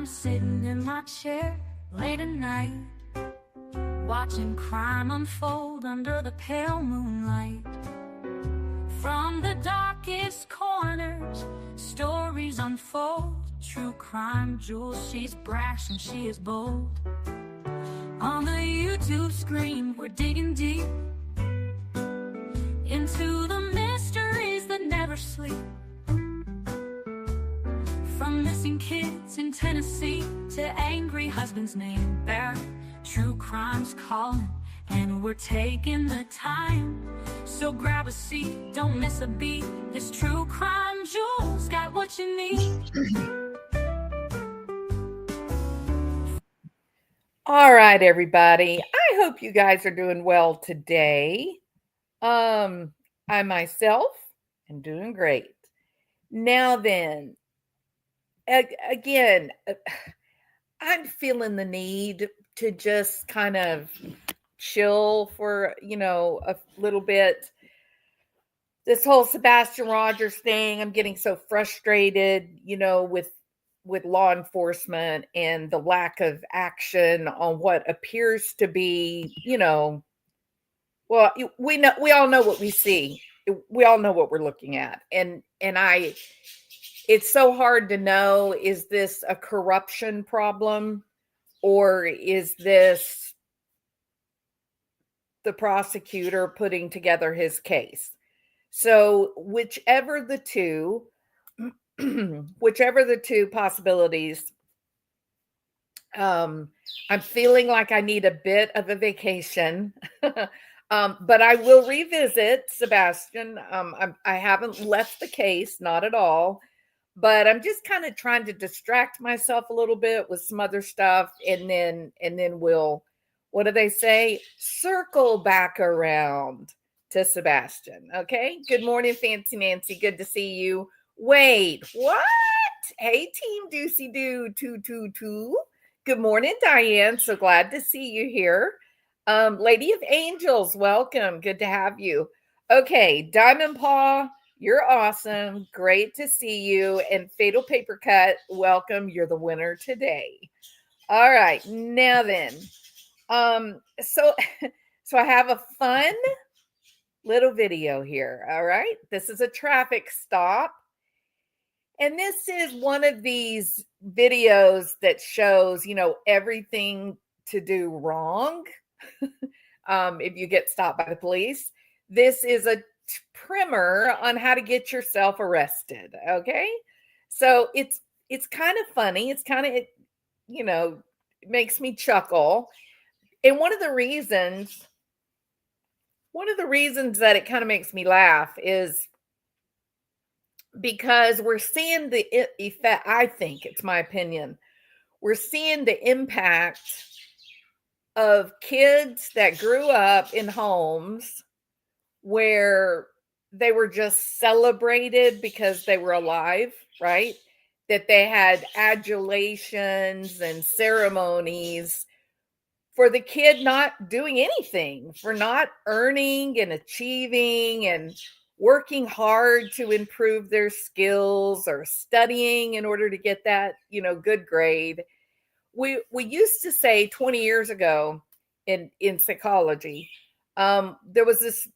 I'm sitting in my chair late at night, watching crime unfold under the pale moonlight. From the darkest corners, stories unfold. True crime jewels, she's brash and she is bold. On the YouTube screen, we're digging deep into the mysteries that never sleep. From missing kids in Tennessee to angry husbands named Barry, true crime's calling, and we're taking the time. So grab a seat, don't miss a beat. This True Crime Jewels got what you need. All right, everybody. I hope you guys are doing well today. I myself am doing great. Now then, again, I'm feeling the need to just kind of chill for, a little bit. This whole Sebastian Rogers thing, I'm getting so frustrated, with law enforcement and the lack of action on what appears to be, well, we all know what we see. We all know what we're looking at. And it's so hard to know, is this a corruption problem or is this the prosecutor putting together his case? So whichever the two possibilities, I'm feeling like I need a bit of a vacation. But I will revisit Sebastian. I haven't left the case, not at all. But I'm just kind of trying to distract myself a little bit with some other stuff, and then we'll, what do they say? Circle back around to Sebastian. Okay. Good morning, Fancy Nancy. Good to see you. Wait, what? Hey, Team Doocy Doo 222. Good morning, Diane. So glad to see you here. Lady of Angels, welcome. Good to have you. Okay, Diamond Paw, you're awesome. Great to see you. And Fatal Paper Cut, welcome. You're the winner today. All right, now then. So I have a fun little video here. All right, this is a traffic stop. And this is one of these videos that shows, everything to do wrong if you get stopped by the police. This is a primer on how to get yourself arrested. Okay. So it's kind of funny. It's kind of, it makes me chuckle. And one of the reasons that it kind of makes me laugh is because we're seeing the effect. I think, it's my opinion, we're seeing the impact of kids that grew up in homes where they were just celebrated because they were alive, right? That they had adulations and ceremonies for the kid not doing anything, for not earning and achieving and working hard to improve their skills or studying in order to get that, good grade. We used to say 20 years ago in psychology, there was this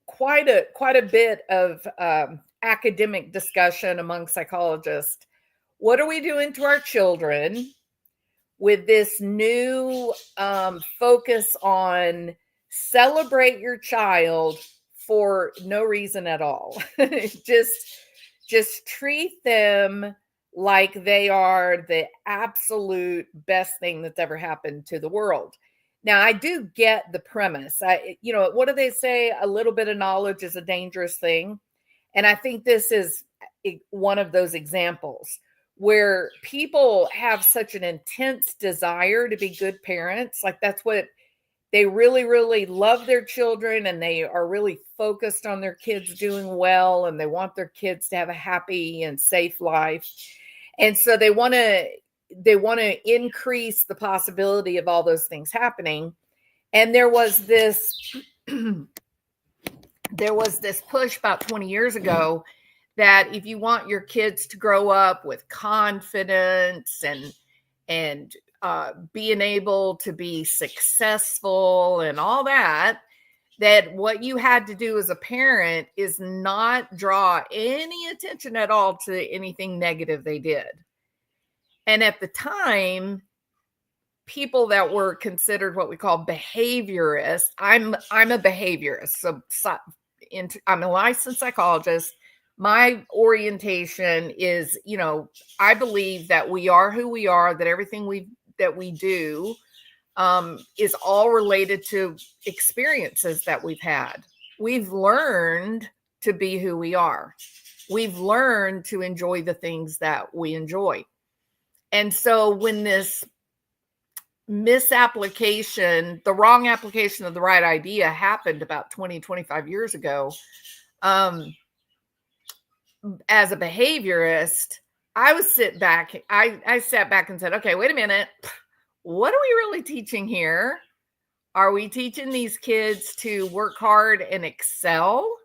quite a bit of academic discussion among psychologists. What are we doing to our children with this new focus on celebrate your child for no reason at all? just treat them like they are the absolute best thing that's ever happened to the world. Now, I do get the premise. What do they say? A little bit of knowledge is a dangerous thing. And I think this is one of those examples where people have such an intense desire to be good parents. Like, that's what they really, really love their children, and they are really focused on their kids doing well, and they want their kids to have a happy and safe life. And so they want to increase the possibility of all those things happening. And there was this push about 20 years ago that if you want your kids to grow up with confidence and and being able to be successful and all that, that what you had to do as a parent is not draw any attention at all to anything negative they did. And at the time, people that were considered what we call behaviorists, I'm a behaviorist. I'm a licensed psychologist. My orientation is, I believe that we are who we are, that everything that we do is all related to experiences that we've had. We've learned to be who we are. We've learned to enjoy the things that we enjoy. And so when this misapplication, the wrong application of the right idea happened about 20, 25 years ago, as a behaviorist, I sat back and said, okay, wait a minute. What are we really teaching here? Are we teaching these kids to work hard and excel?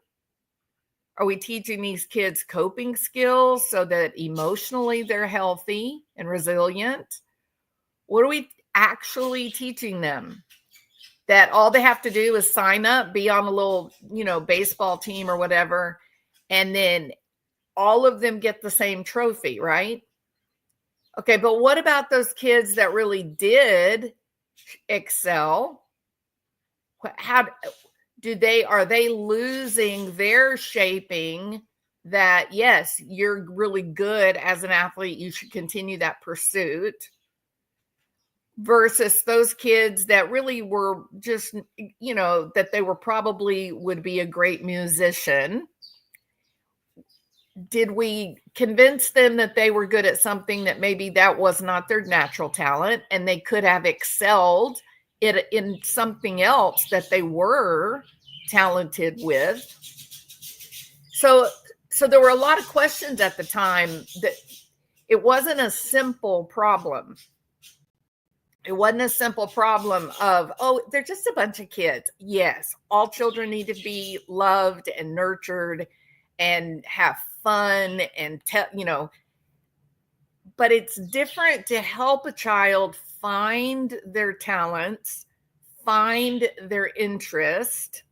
Are we teaching these kids coping skills so that emotionally they're healthy and resilient? What are we actually teaching them? That all they have to do is sign up, be on a little, baseball team or whatever, and then all of them get the same trophy, right? Okay, but what about those kids that really did excel? Are they losing their shaping that, yes, you're really good as an athlete, you should continue that pursuit, versus those kids that really were just, that they were probably would be a great musician? Did we convince them that they were good at something that maybe that was not their natural talent and they could have excelled it in something else that they were talented with? So there were a lot of questions at the time. That it wasn't a simple problem. It wasn't a simple problem of, they're just a bunch of kids. Yes, all children need to be loved and nurtured and have fun and but it's different to help a child find their talents, find their interest,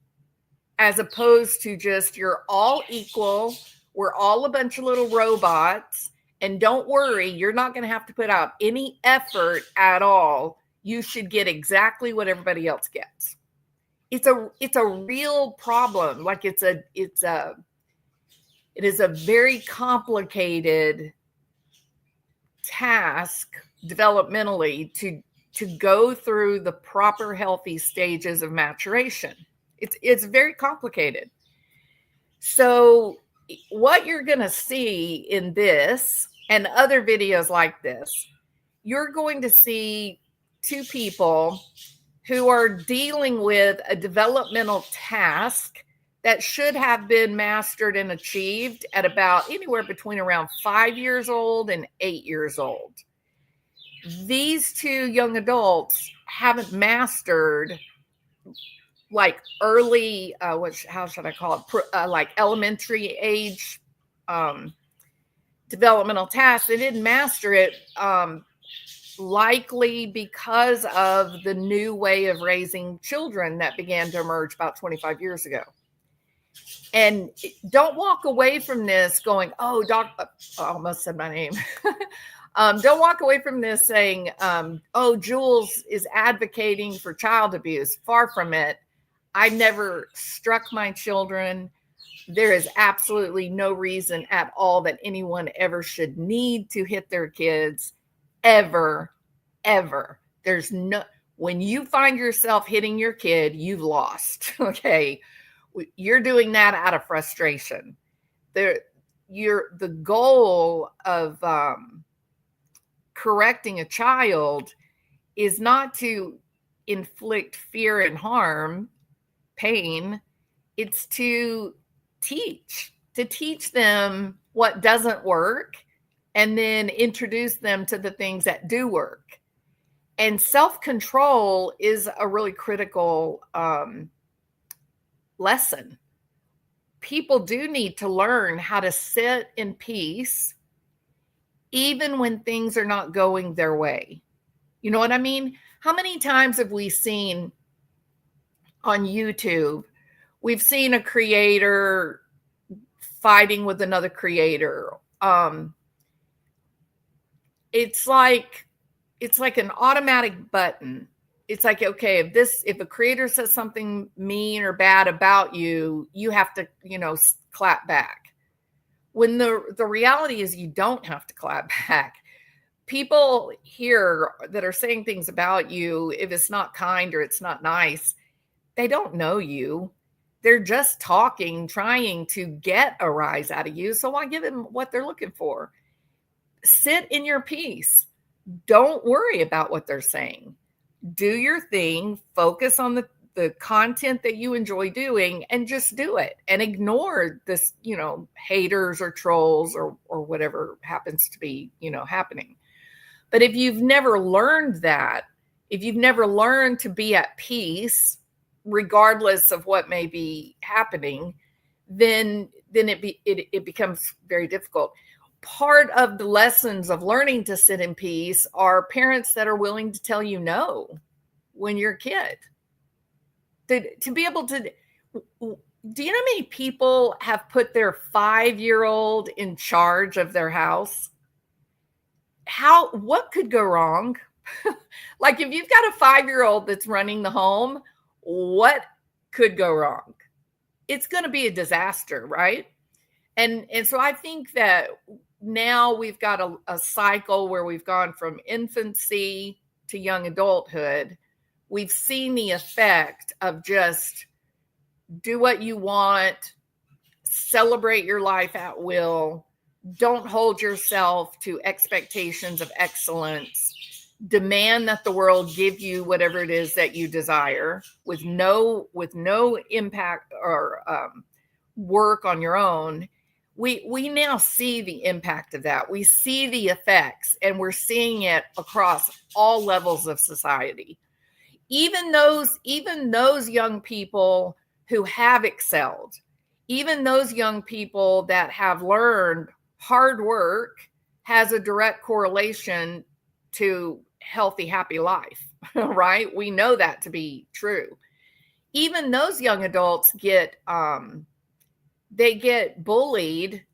as opposed to just, you're all equal, we're all a bunch of little robots, and don't worry, you're not going to have to put out any effort at all. You should get exactly what everybody else gets. It's a real problem. Like it is a very complicated task developmentally to go through the proper healthy stages of maturation. It's very complicated. So what you're going to see in this and other videos like this, you're going to see two people who are dealing with a developmental task that should have been mastered and achieved at about anywhere between around 5 years old and 8 years old. These two young adults haven't mastered like early, how should I call it? Like elementary age developmental tasks. They didn't master it, likely because of the new way of raising children that began to emerge about 25 years ago. And don't walk away from this going, I almost said my name. Don't walk away from this saying, Jules is advocating for child abuse. Far from it. I never struck my children. There is absolutely no reason at all that anyone ever should need to hit their kids, ever, ever. When you find yourself hitting your kid, you've lost. Okay. You're doing that out of frustration. The goal of correcting a child is not to inflict fear and harm, pain. It's to teach them what doesn't work and then introduce them to the things that do work. And self-control is a really critical lesson. People do need to learn how to sit in peace, even when things are not going their way. You know what I mean? How many times have we seen on YouTube, we've seen a creator fighting with another creator? It's like an automatic button. It's like, okay, if a creator says something mean or bad about you, you have to, clap back. When the reality is you don't have to clap back. People here that are saying things about you, if it's not kind or it's not nice, they don't know you. They're just talking, trying to get a rise out of you. So why give them what they're looking for? Sit in your peace. Don't worry about what they're saying. Do your thing, focus on the content that you enjoy doing, and just do it, and ignore this, haters or trolls or whatever happens to be, happening. But if you've never learned that, if you've never learned to be at peace, regardless of what may be happening, then it becomes very difficult. Part of the lessons of learning to sit in peace are parents that are willing to tell you no when you're a kid. To be able to, do you know how many people have put their 5-year-old in charge of their house? What could go wrong? Like, if you've got a 5-year-old that's running the home, what could go wrong? It's going to be a disaster, right? And so I think that now we've got a cycle where we've gone from infancy to young adulthood. We've seen the effect of just do what you want, celebrate your life at will, don't hold yourself to expectations of excellence, demand that the world give you whatever it is that you desire with no impact or work on your own. We now see the impact of that. We see the effects, and we're seeing it across all levels of society. Even those young people who have excelled, even those young people that have learned hard work has a direct correlation to healthy, happy life, right? We know that to be true. Even those young adults get bullied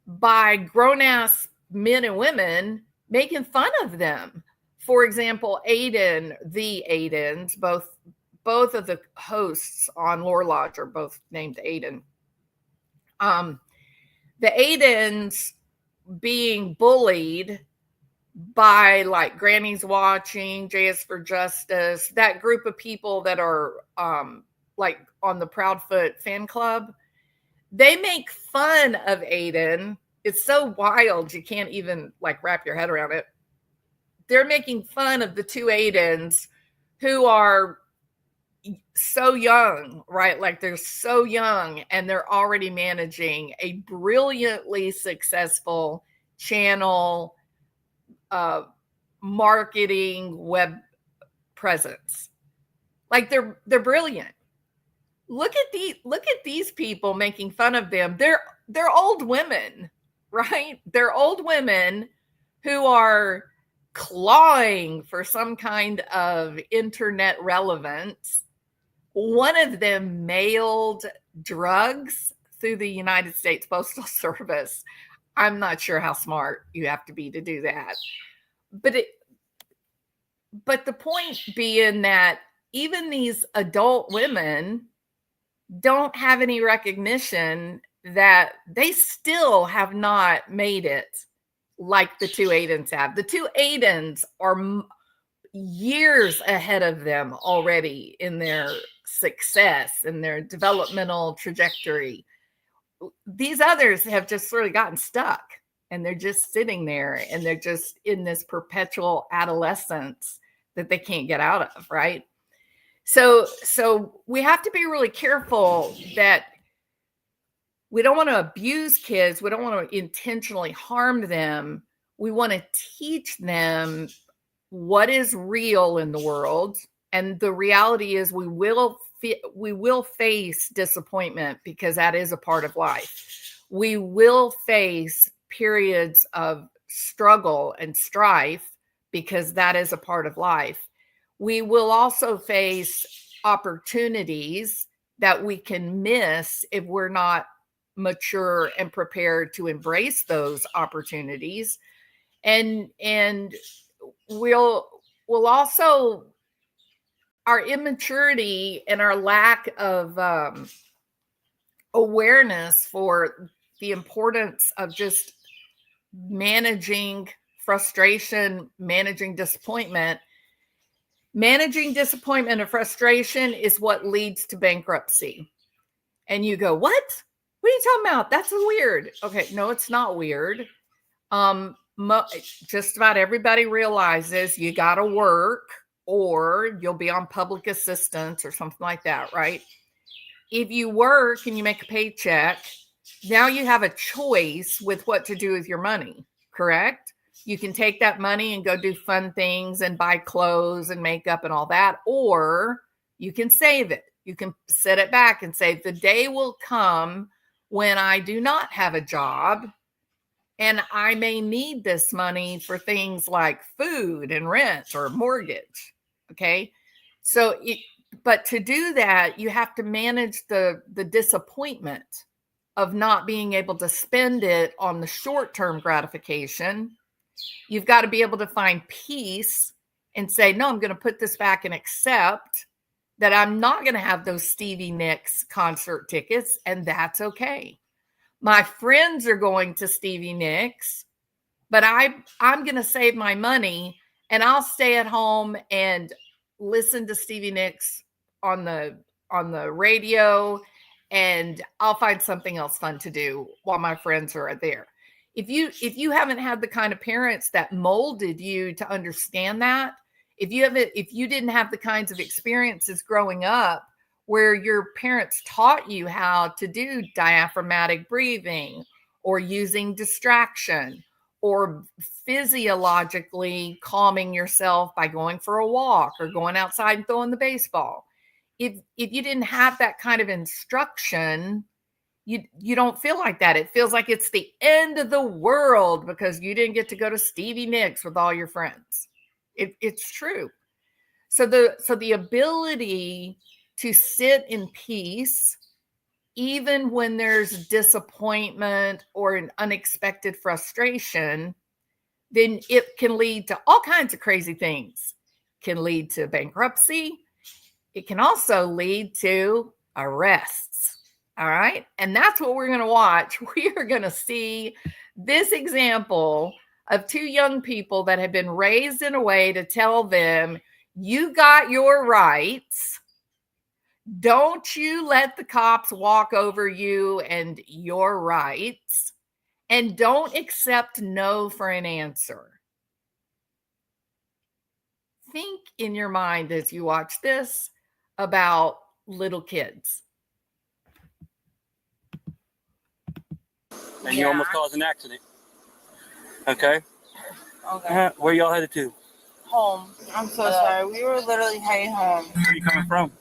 by grown-ass men and women making fun of them. For example, the Aidens, both of the hosts on Lore Lodge are both named Aiden. The Aidens being bullied by, like, Granny's Watching, JS for Justice, that group of people that are like on the Proudfoot fan club. They make fun of Aiden. It's so wild, you can't even wrap your head around it. They're making fun of the two Aidens who are so young, right? Like, they're so young and they're already managing a brilliantly successful channel, marketing, web presence. Like, they're brilliant. Look at these people making fun of them. They're old women, right? They're old women who are clawing for some kind of internet relevance. One of them mailed drugs through the United States Postal Service. I'm not sure how smart you have to be to do that. But the point being that even these adult women don't have any recognition that they still have not made it like the two Aidens have. The two Aidens are years ahead of them already in their success and their developmental trajectory. These others have just sort of gotten stuck, and they're just sitting there, and they're just in this perpetual adolescence that they can't get out of, right? So we have to be really careful that we don't want to abuse kids. We don't want to intentionally harm them. We want to teach them what is real in the world. And the reality is we will face disappointment, because that is a part of life. We will face periods of struggle and strife, because that is a part of life. We will also face opportunities that we can miss if we're not mature and prepared to embrace those opportunities. And we'll also, our immaturity and our lack of awareness for the importance of just managing frustration, managing disappointment. Managing disappointment and frustration is what leads to bankruptcy. And you go, what? What are you talking about? That's weird. Okay, no, it's not weird. Just about everybody realizes you got to work or you'll be on public assistance or something like that, right? If you work and you make a paycheck, now you have a choice with what to do with your money, correct? You can take that money and go do fun things and buy clothes and makeup and all that, or you can save it. You can set it back and say, the day will come when I do not have a job and I may need this money for things like food and rent or mortgage. Okay. So, but to do that, you have to manage the disappointment of not being able to spend it on the short-term gratification. You've got to be able to find peace and say, no, I'm going to put this back and accept that I'm not going to have those Stevie Nicks concert tickets, and that's okay. My friends are going to Stevie Nicks, but I'm going to save my money and I'll stay at home and listen to Stevie Nicks on the radio, and I'll find something else fun to do while my friends are there. If you haven't had the kind of parents that molded you to understand that, if you didn't have the kinds of experiences growing up where your parents taught you how to do diaphragmatic breathing or using distraction or physiologically calming yourself by going for a walk or going outside and throwing the baseball. If you didn't have that kind of instruction, you don't feel like that. It feels like it's the end of the world because you didn't get to go to Stevie Nicks with all your friends. It's true. So the ability to sit in peace, even when there's disappointment or an unexpected frustration, then it can lead to all kinds of crazy things. It can lead to bankruptcy. It can also lead to arrests. All right. And that's what we're going to watch. We are going to see this example of two young people that have been raised in a way to tell them, you got your rights. Don't you let the cops walk over you and your rights. And don't accept no for an answer. Think in your mind as you watch this about little kids. And you almost caused an accident. Okay. Okay. Where y'all headed to? Home. I'm so sorry. We were literally heading home. Where are you coming from?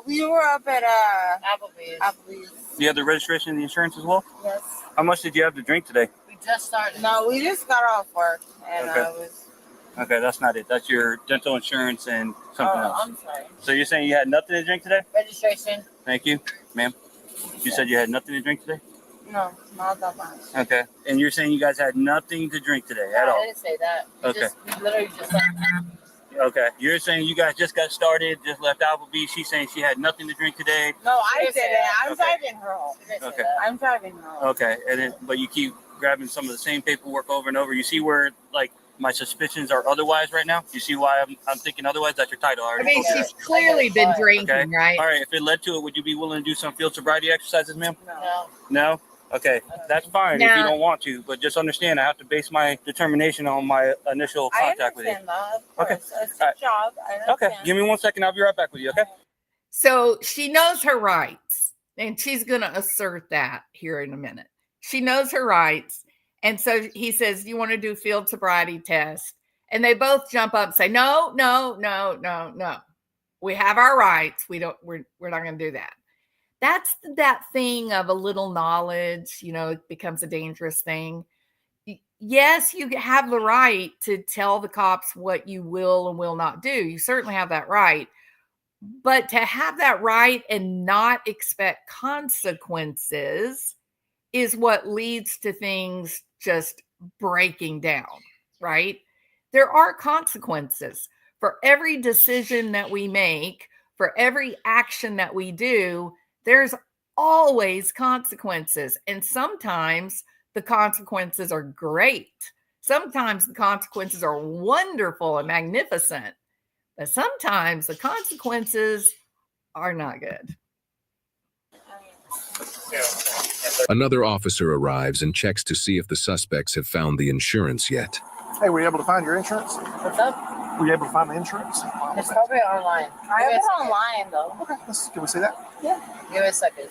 We were up at Applebee's. Do you have the registration and the insurance as well? Yes. How much did you have to drink today? We just started. No, we just got off work, and Okay. Okay, that's not it. That's your dental insurance and something else. I'm sorry. So you're saying you had nothing to drink today? Registration? Thank you, ma'am. You said you had nothing to drink today? No, not that much. Okay. And you're saying you guys had nothing to drink today at all? I didn't say that. Okay. We literally just started. Okay. You're saying you guys just got started, just left Applebee's. She's saying she had nothing to drink today. No, I didn't. I'm Okay. driving her home. Okay. I'm driving her home. Okay. And then, but you keep grabbing some of the same paperwork over and over. You see where, like, my suspicions are otherwise right now? You see why I'm thinking otherwise? That's your title. I mean, she's clearly been drinking, Okay. right? All right. If it led to it, would you be willing to do some field sobriety exercises, ma'am? No. No? Okay. That's fine if you don't want to, but just understand I have to base my determination on my initial contact with you. I understand that. Of Okay. course. It's All a right. job. I Okay. understand. Give me 1 second. I'll be right back with you, okay? So she knows her rights, and she's going to assert that here in a minute. She knows her rights. And so he says, do you want to do field sobriety test? And they both jump up and say, no. We have our rights. We're not going to do that. That's that thing of a little knowledge, it becomes a dangerous thing. yes, you have the right to tell the cops what you will and will not do. You certainly have that right. But to have that right and not expect consequences is what leads to things just breaking down, right? There are consequences for every decision that we make, for every action that we do. There's always consequences. And sometimes the consequences are great. Sometimes the consequences are wonderful and magnificent. But sometimes the consequences are not good. Another officer arrives and checks to see if the suspects have found the insurance yet. Hey, were you able to find your insurance? What's up? Were you able to find the insurance? It's probably online. I have it online though. Okay, can we see that? Give me a second.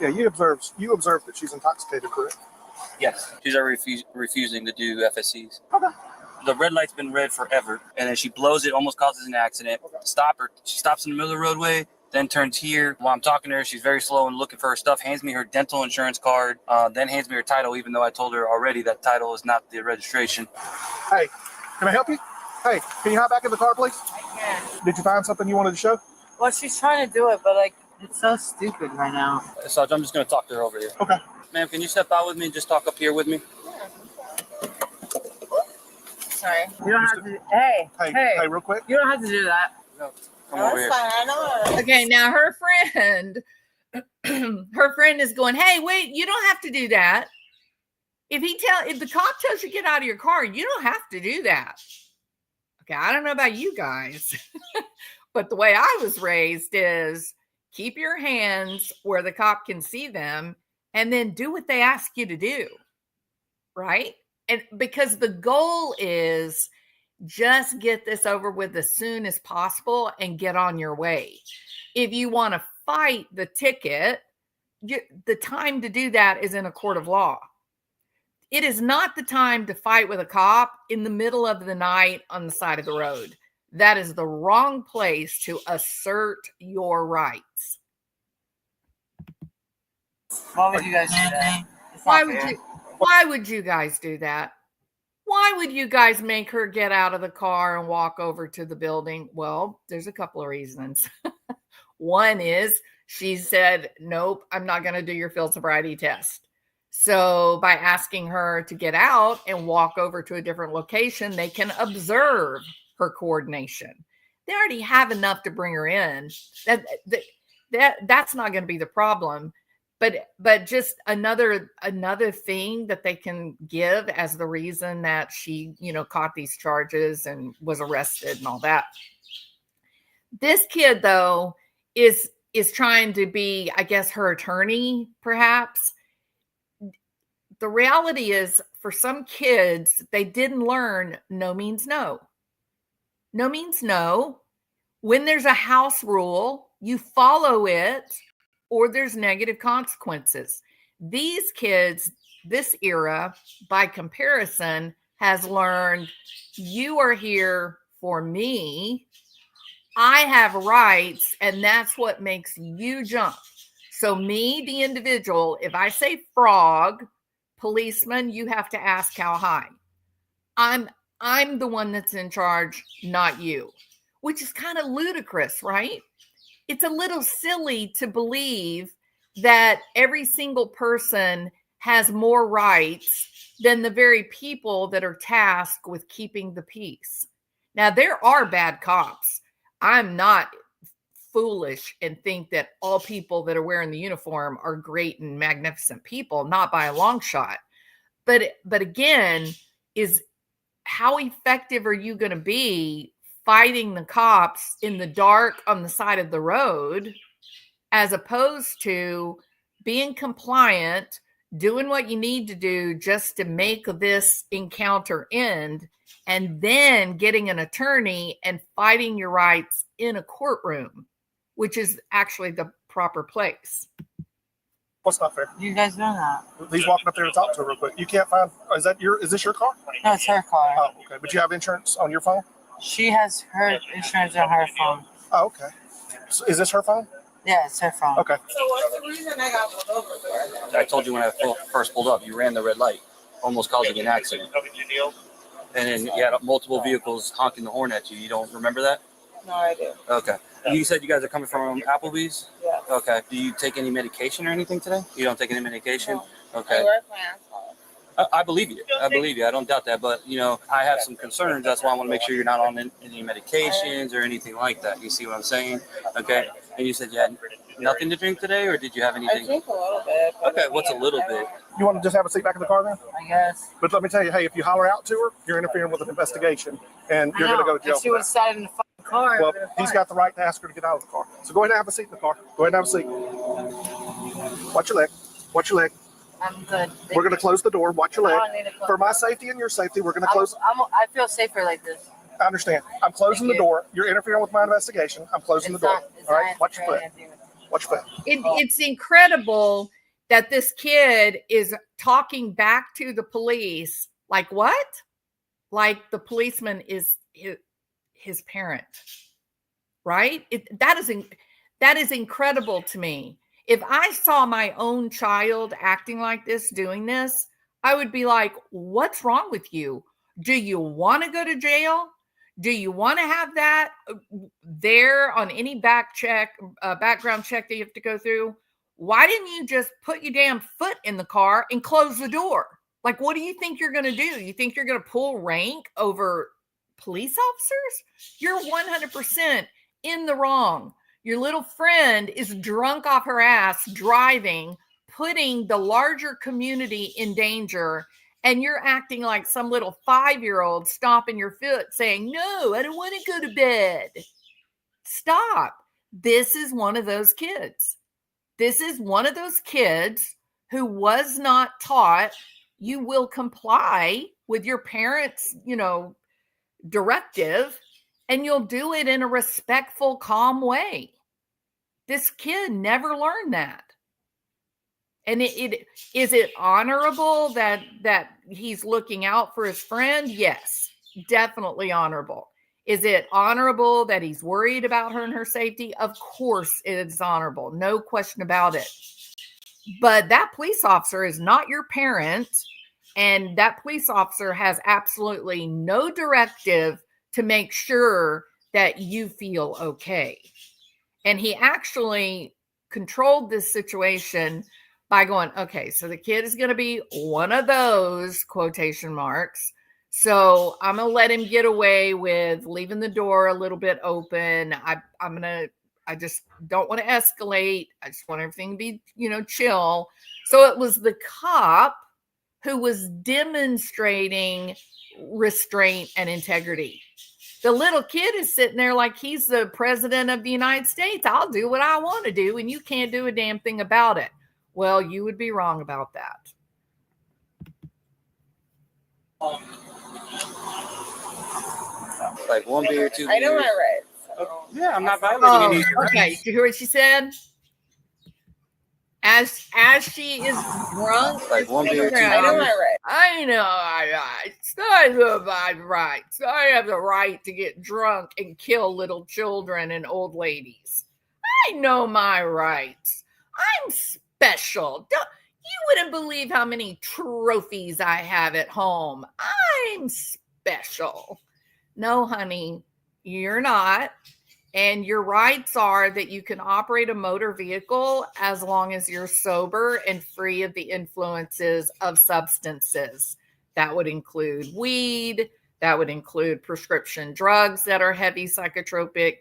Yeah, you observed that she's intoxicated, correct? Yes. She's already refusing to do FSCs. Okay. The red light's been red forever, and then she blows it, almost causes an accident. Stop her. She stops in the middle of the roadway, then turns here. While I'm talking to her, she's very slow and looking for her stuff, hands me her dental insurance card, then hands me her title, even though I told her already that title is not the registration. Hey, can I help you? Hey, can you hop back in the car, please? I can. Did you find something you wanted to show? Well, she's trying to do it, but like it's so stupid right now. So I'm just going to talk to her over here. Okay. Ma'am, can you step out with me and just talk up here with me? Sorry. You don't have to. Hey, Hey, real quick. you don't have to do that. No. Come over here. Fine. I know. Okay, now her friend is going, hey, wait, you don't have to do that. If the cop tells you to get out of your car, you don't have to do that. Okay, I don't know about you guys, but the way I was raised is keep your hands where the cop can see them and then do what they ask you to do, right? And because the goal is just get this over with as soon as possible and get on your way. If you want to fight the ticket, the time to do that is in a court of law. It is not the time to fight with a cop in the middle of the night on the side of the road. That is the wrong place to assert your rights. Why would you guys do that? Why would you guys do that? Why would you guys make her get out of the car and walk over to the building? Well, there's a couple of reasons. One is she said, nope, I'm not going to do your field sobriety test. So by asking her to get out and walk over to a different location, they can observe her coordination. They already have enough to bring her in. That's not going to be the problem. But just another thing that they can give as the reason that she, caught these charges and was arrested and all that. This kid, though, is trying to be, I guess, her attorney, perhaps. The reality is, for some kids, they didn't learn no means no. No means no. When there's a house rule, you follow it, or there's negative consequences. These kids, this era, by comparison, has learned you are here for me. I have rights, and that's what makes you jump. So me, the individual, if I say frog, policeman, you have to ask how high. I'm the one that's in charge, not you, which is kind of ludicrous, right? It's a little silly to believe that every single person has more rights than the very people that are tasked with keeping the peace. Now, there are bad cops. I'm not foolish and think that all people that are wearing the uniform are great and magnificent people, not by a long shot. But again, is how effective are you going to be fighting the cops in the dark on the side of the road, as opposed to being compliant, doing what you need to do just to make this encounter end, and then getting an attorney and fighting your rights in a courtroom, which is actually the proper place. What's not fair? You guys doing that? He's walking up there to talk to her real quick. You can't find. Is this your car? No, it's her car. Oh, okay. But you have insurance on your phone? She has her insurance on her phone. Oh, okay. So is this her phone? Yeah, it's her phone. Okay. So what's the reason I got pulled over for? I told you when I first pulled up, you ran the red light. almost causing an accident. And then you had multiple vehicles honking the horn at you. You don't remember that? No, I do. Okay. You said you guys are coming from Applebee's? Yeah. Okay. Do you take any medication or anything today? You don't take any medication? No. Okay. I work my ass off. I believe you. I believe you. I don't doubt that. But, I have some concerns. That's why I want to make sure you're not on any medications or anything like that. You see what I'm saying? Okay. And you said you had nothing to drink today, or did you have I anything? drink a little bit. but Okay. What's a little bit? You want to just have a seat back in the car then? I guess. But let me tell you, hey, if you holler out to her, you're interfering with an investigation, and you're going to go to jail. If she for would that. have sat in the fucking car. Well, he's got the right to ask her to get out of the car. So go ahead and have a seat in the car. Go ahead and have a seat. Watch your leg. Watch your leg. I'm good. We're going to close the door. Watch your I leg. don't need to close For my it. safety and your safety, we're going to close. I feel safer like this. I understand. I'm closing the Thank you. door. You're interfering with my investigation. I'm closing the door. All right. Watch your foot. Watch your foot. It's incredible that this kid is talking back to the police. Like what? Like the policeman is his parent, right? That is incredible to me. If I saw my own child acting like this, doing this, I would be like, what's wrong with you? Do you want to go to jail? Do you want to have that there on any background check that you have to go through? Why didn't you just put your damn foot in the car and close the door? Like, what do you think you're going to do? You think you're going to pull rank over police officers? You're 100% in the wrong. Your little friend is drunk off her ass driving, putting the larger community in danger, and you're acting like some little 5-year-old stomping your foot saying, no, I don't want to go to bed. Stop. This is one of those kids. This is one of those kids who was not taught you will comply with your parents', directive, and you'll do it in a respectful, calm way. This kid never learned that. And is it honorable that he's looking out for his friend? Yes, definitely honorable. Is it honorable that he's worried about her and her safety? Of course it's honorable. No question about it. But that police officer is not your parent, and that police officer has absolutely no directive to make sure that you feel okay. And he actually controlled this situation by going, okay, so the kid is going to be one of those quotation marks. So I'm going to let him get away with leaving the door a little bit open. I just don't want to escalate. I just want everything to be, chill. So it was the cop who was demonstrating restraint and integrity. The little kid is sitting there like he's the president of the United States. I'll do what I want to do, and you can't do a damn thing about it. Well, you would be wrong about that. Like 1 beer, 2 beers. I know my rights. So. Yeah, I'm not violating any. Okay. Did you hear what she said? As she is drunk, Like 1 beer, 2 I know beers. my rights. I know my rights. I know my rights. I have the right to get drunk and kill little children and old ladies. I know my rights. I'm special. You wouldn't believe how many trophies I have at home. I'm special. No, honey, you're not. And your rights are that you can operate a motor vehicle as long as you're sober and free of the influences of substances. That would include weed. That would include prescription drugs that are heavy psychotropic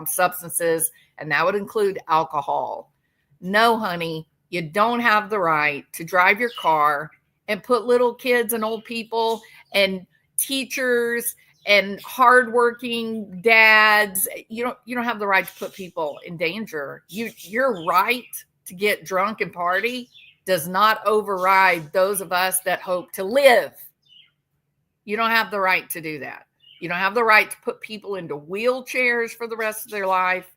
substances. And that would include alcohol. No, honey, you don't have the right to drive your car and put little kids and old people and teachers and hardworking dads. You don't have the right to put people in danger. Your right to get drunk and party does not override those of us that hope to live. You don't have the right to do that. You don't have the right to put people into wheelchairs for the rest of their life.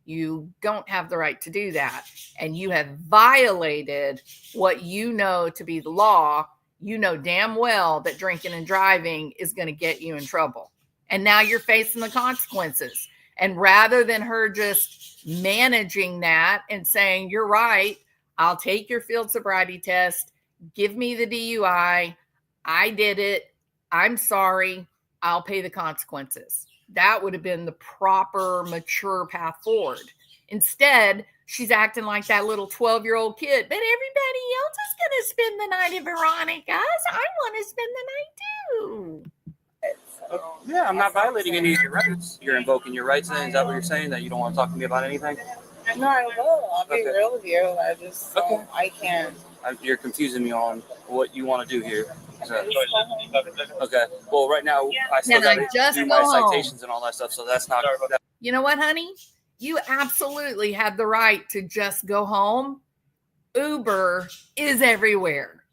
You don't have the right to do that. And you have violated what you know to be the law. You know damn well that drinking and driving is going to get you in trouble. And now you're facing the consequences. And rather than her just managing that and saying, you're right, I'll take your field sobriety test, give me the DUI, I did it. I'm sorry. I'll pay the consequences. That would have been the proper, mature path forward. Instead, she's acting like that little 12-year-old kid. But everybody else is going to spend the night at Veronica's. I want to spend the night too. Yeah, I'm not violating any of your rights. You're invoking your rights, then? Is that what you're saying? That you don't want to talk to me about anything? No, I will. I'll be Okay. real with you. I just Okay. don't, I can't. You're confusing me on what you want to do here. So, okay. Well, right now, I still Can I got to just do go my home? citations and all that stuff, so that's not. You know what, honey? You absolutely have the right to just go home. Uber is everywhere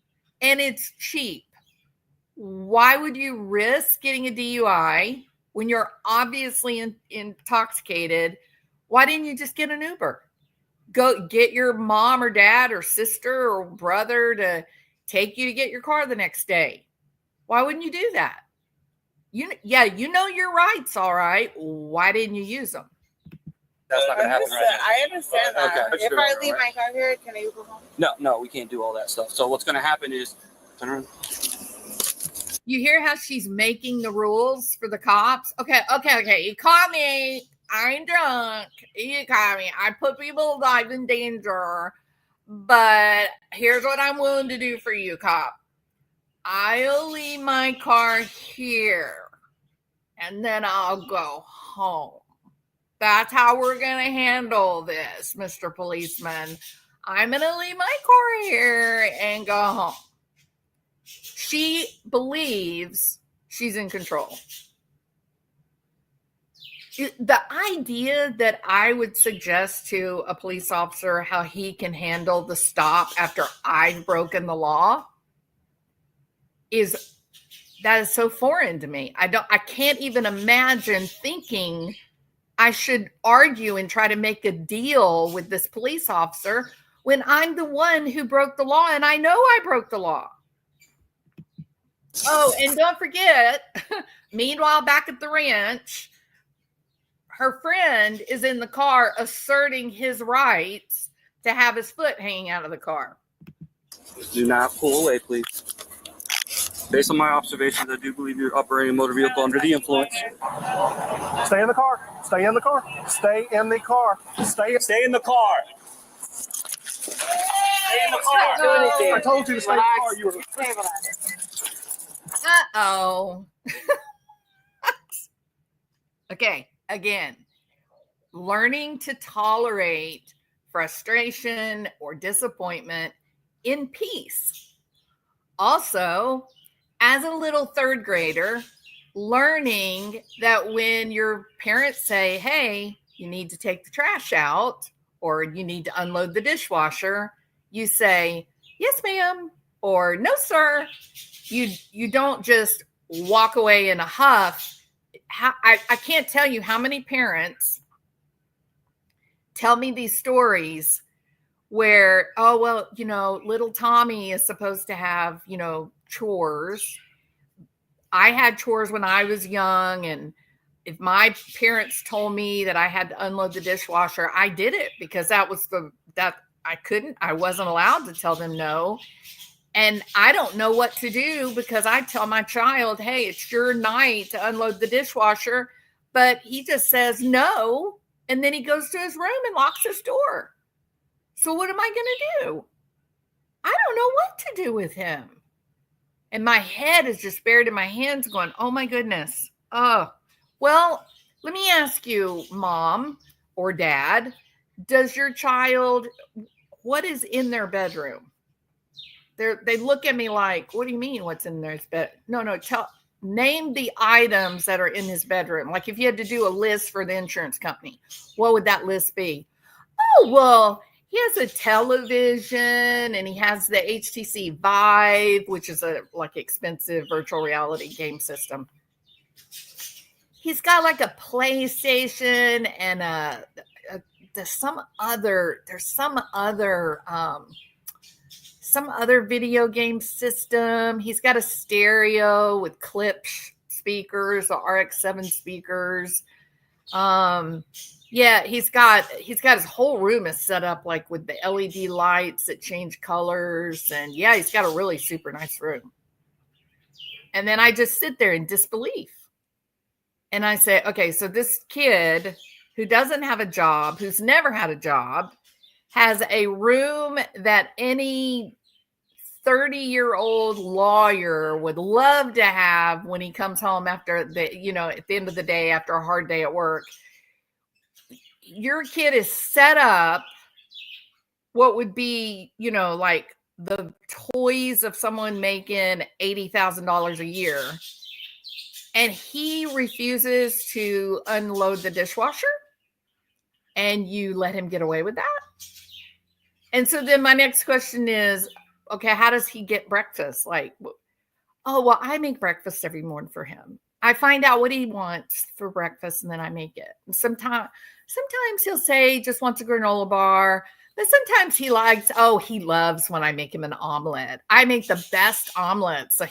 and it's cheap. Why would you risk getting a DUI when you're obviously intoxicated? Why didn't you just get an Uber? Go get your mom or dad or sister or brother to take you to get your car the next day. Why wouldn't you do that? You know your rights, all right. Why didn't you use them? That's not going to happen right now. I understand that. Okay. If I leave my car here, can I go home? No, we can't do all that stuff. So what's going to happen is, You hear how she's making the rules for the cops? Okay. You caught me. I ain't drunk. You caught me. I put people's lives in danger. But here's what I'm willing to do for you, cop. I'll leave my car here. And then I'll go home. That's how we're going to handle this, Mr. Policeman. I'm going to leave my car here and go home. She believes she's in control. The idea that I would suggest to a police officer how he can handle the stop after I've broken the law is so foreign to me. I can't even imagine thinking I should argue and try to make a deal with this police officer when I'm the one who broke the law and I know I broke the law. Oh, and don't forget, meanwhile, back at the ranch, her friend is in the car asserting his rights to have his foot hanging out of the car. do not pull away, please. Based on my observations, I do believe you're operating a motor vehicle under the influence. Stay in the car. Stay in the car. Stay in the car. Stay in the car. Stay in the car. I told you to stay in the car. You were. Uh-oh. Okay, again, learning to tolerate frustration or disappointment in peace. Also, as a little third grader, learning that when your parents say, hey, you need to take the trash out or you need to unload the dishwasher, you say, yes, ma'am, or no, sir. You don't just walk away in a huff. I can't tell you how many parents tell me these stories where, oh, well, little Tommy is supposed to have, chores. I had chores when I was young. And if my parents told me that I had to unload the dishwasher, I did it because I wasn't allowed to tell them no. And I don't know what to do because I tell my child, hey, it's your night to unload the dishwasher. But he just says no. And then he goes to his room and locks his door. So what am I going to do? I don't know what to do with him. And my head is just buried in my hands going, oh my goodness. Oh, well, let me ask you, mom or dad, does your child, what is in their bedroom? They look at me like, what do you mean what's in their bed? No, name the items that are in his bedroom. Like if you had to do a list for the insurance company, what would that list be? Oh, well, he has a television and he has the HTC Vive, which is a expensive virtual reality game system. He's got like a PlayStation and there's some other video game system. He's got a stereo with clip speakers, the RX-7 speakers. Yeah, he's got his whole room is set up like with the LED lights that change colors. And yeah, he's got a really super nice room. And then I just sit there in disbelief. And I say, okay, so this kid who doesn't have a job, who's never had a job, has a room that any 30-year-old lawyer would love to have when he comes home after the, you know, at the end of the day, after a hard day at work. Your kid is set up what would be, you know, like the toys of someone making $80,000 a year. And he refuses to unload the dishwasher, and you let him get away with that. And so then my next question is, okay, how does he get breakfast? Like, oh, well, I make breakfast every morning for him. I find out what he wants for breakfast and then I make it. And sometimes he'll say just wants a granola bar, but sometimes he loves when I make him an omelet. I make the best omelets. So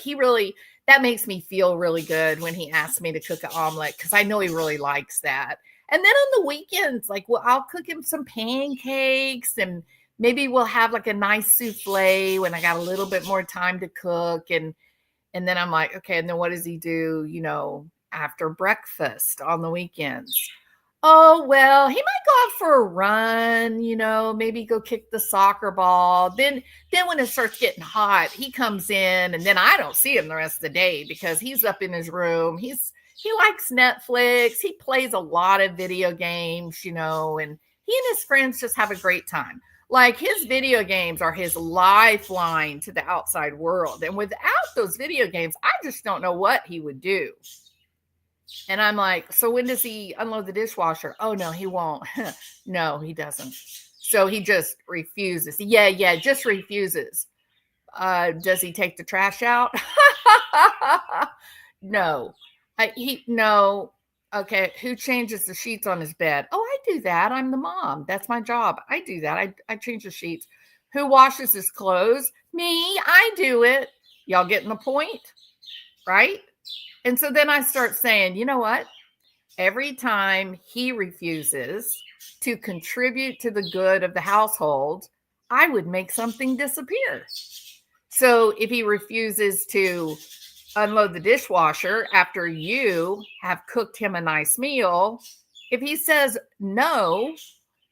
that makes me feel really good when he asks me to cook an omelet, because I know he really likes that. And then on the weekends, like, well, I'll cook him some pancakes, and maybe we'll have like a nice souffle when I got a little bit more time to cook. And then I'm like, okay, and then what does he do, you know, after breakfast on the weekends? Oh, well, he might go out for a run, you know, maybe go kick the soccer ball. Then when it starts getting hot, he comes in, and then I don't see him the rest of the day because he's up in his room. He likes Netflix. He plays a lot of video games, you know, and he and his friends just have a great time. Like, his video games are his lifeline to the outside world. And without those video games, I just don't know what he would do. And I'm like, so when does he unload the dishwasher? Oh, no, he won't. No, he doesn't. So he just refuses. Yeah, just refuses. Does he take the trash out? No. No. Okay, who changes the sheets on his bed? Oh, I do that. I'm the mom. That's my job. I do that. I change the sheets. Who washes his clothes? Me. I do it. Y'all getting the point? Right? And so then I start saying, you know what? Every time he refuses to contribute to the good of the household, I would make something disappear. So if he refuses to unload the dishwasher after you have cooked him a nice meal, if he says no,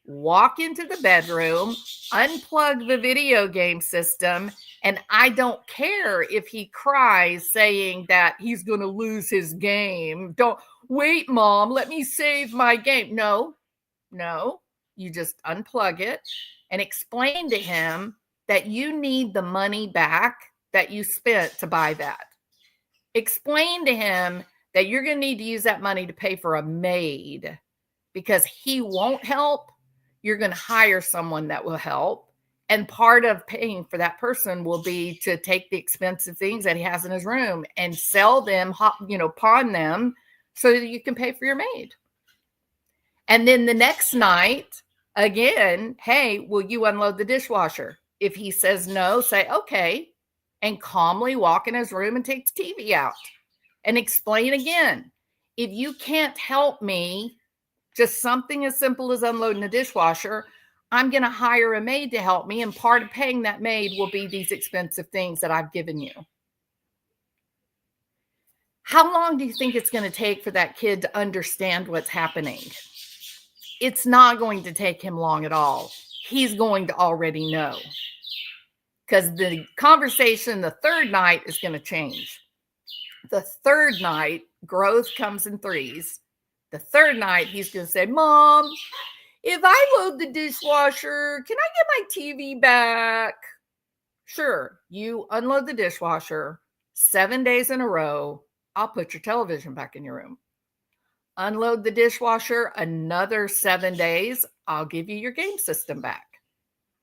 walk into the bedroom, unplug the video game system, and I don't care if he cries saying that he's going to lose his game. Don't wait, Mom, let me save my game. No, you just unplug it and explain to him that you need the money back that you spent to buy that. Explain to him that you're going to need to use that money to pay for a maid because he won't help. You're going to hire someone that will help. And part of paying for that person will be to take the expensive things that he has in his room and sell them, pawn them so that you can pay for your maid. And then the next night, again, hey, will you unload the dishwasher? If he says no, say, okay, and calmly walk in his room and take the TV out and explain again. If you can't help me, just something as simple as unloading the dishwasher, I'm going to hire a maid to help me. And part of paying that maid will be these expensive things that I've given you. How long do you think it's going to take for that kid to understand what's happening? It's not going to take him long at all. He's going to already know. Because the conversation the third night is going to change. The third night, growth comes in threes. The third night, he's going to say, Mom, if I load the dishwasher, can I get my TV back? Sure, you unload the dishwasher 7 days in a row. I'll put your television back in your room. Unload the dishwasher another 7 days. I'll give you your game system back.